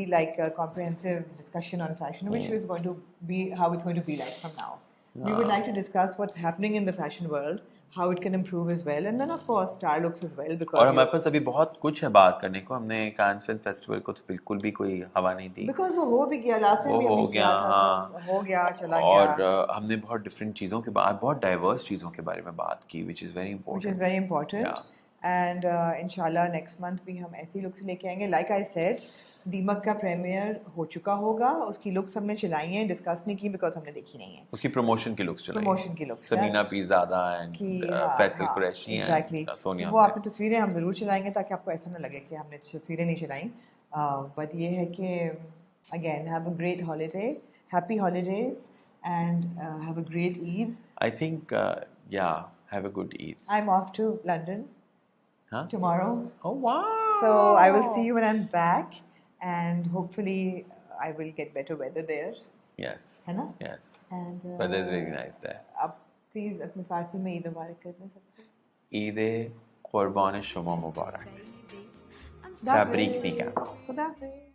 A: comprehensive discussion on fashion, which is going to be how it's going to be like from now. We would like to discuss what's happening in the fashion world, how it can improve as well, and then of course star looks as well. Because
B: और हमारे पास अभी बहुत कुछ है बात करने को. हमने कान फिल्म फेस्टिवल को तो बिल्कुल भी कोई हवा नहीं दी.
A: Because वो हो भी गया, last time
B: वो
A: भी
B: हो
A: हमने
B: गया,
A: किया था,
B: हाँ.
A: तो हो गया, चला
B: और
A: गया.
B: हमने बहुत डिफरेंट चीज़ों के बारे, बहुत डाइवर्स चीज़ों के बारे में बात की, which is very important.
A: Which is very important.
B: Yeah.
A: And inshallah next month भी हम ऐसी लुक्स लेके आएंगे. Like I said, दीमक का प्रीमियर हो चुका होगा. उसकी लुक्स हमने चलाई हैं, डिस्कस नहीं की बिकॉज हमने देखी नहीं है.
B: उसकी प्रमोशन की लुक्स चलाई.
A: प्रमोशन की looks.
B: Sameena Peerzada and Faisal Qureshi
A: exactly.
B: Sonia.
A: वो आपने तस्वीरें हम ज़रूर चलाएंगे ताकि आपको ऐसा ना लगे कि हमने तस्वीरें नहीं चलाई. बट ये है कि again have a great holiday, happy holidays and have a great Eid.
B: I think have a good Eid.
A: I'm off to London tomorrow.
B: Oh wow.
A: So I will see you when I'm back, and hopefully I will get better weather there.
B: Yes.
A: है ना?
B: Yes.
A: And
B: Weather is really nice there.
A: आप please अपनी फारसी में ईद मुबारक कर दें सबको.
B: ईद कुर्बान शुमा मुबारक.
A: खुदा
B: तबरीक
A: हाफिज़.
B: निगाह.
A: खुदा हाफिज़.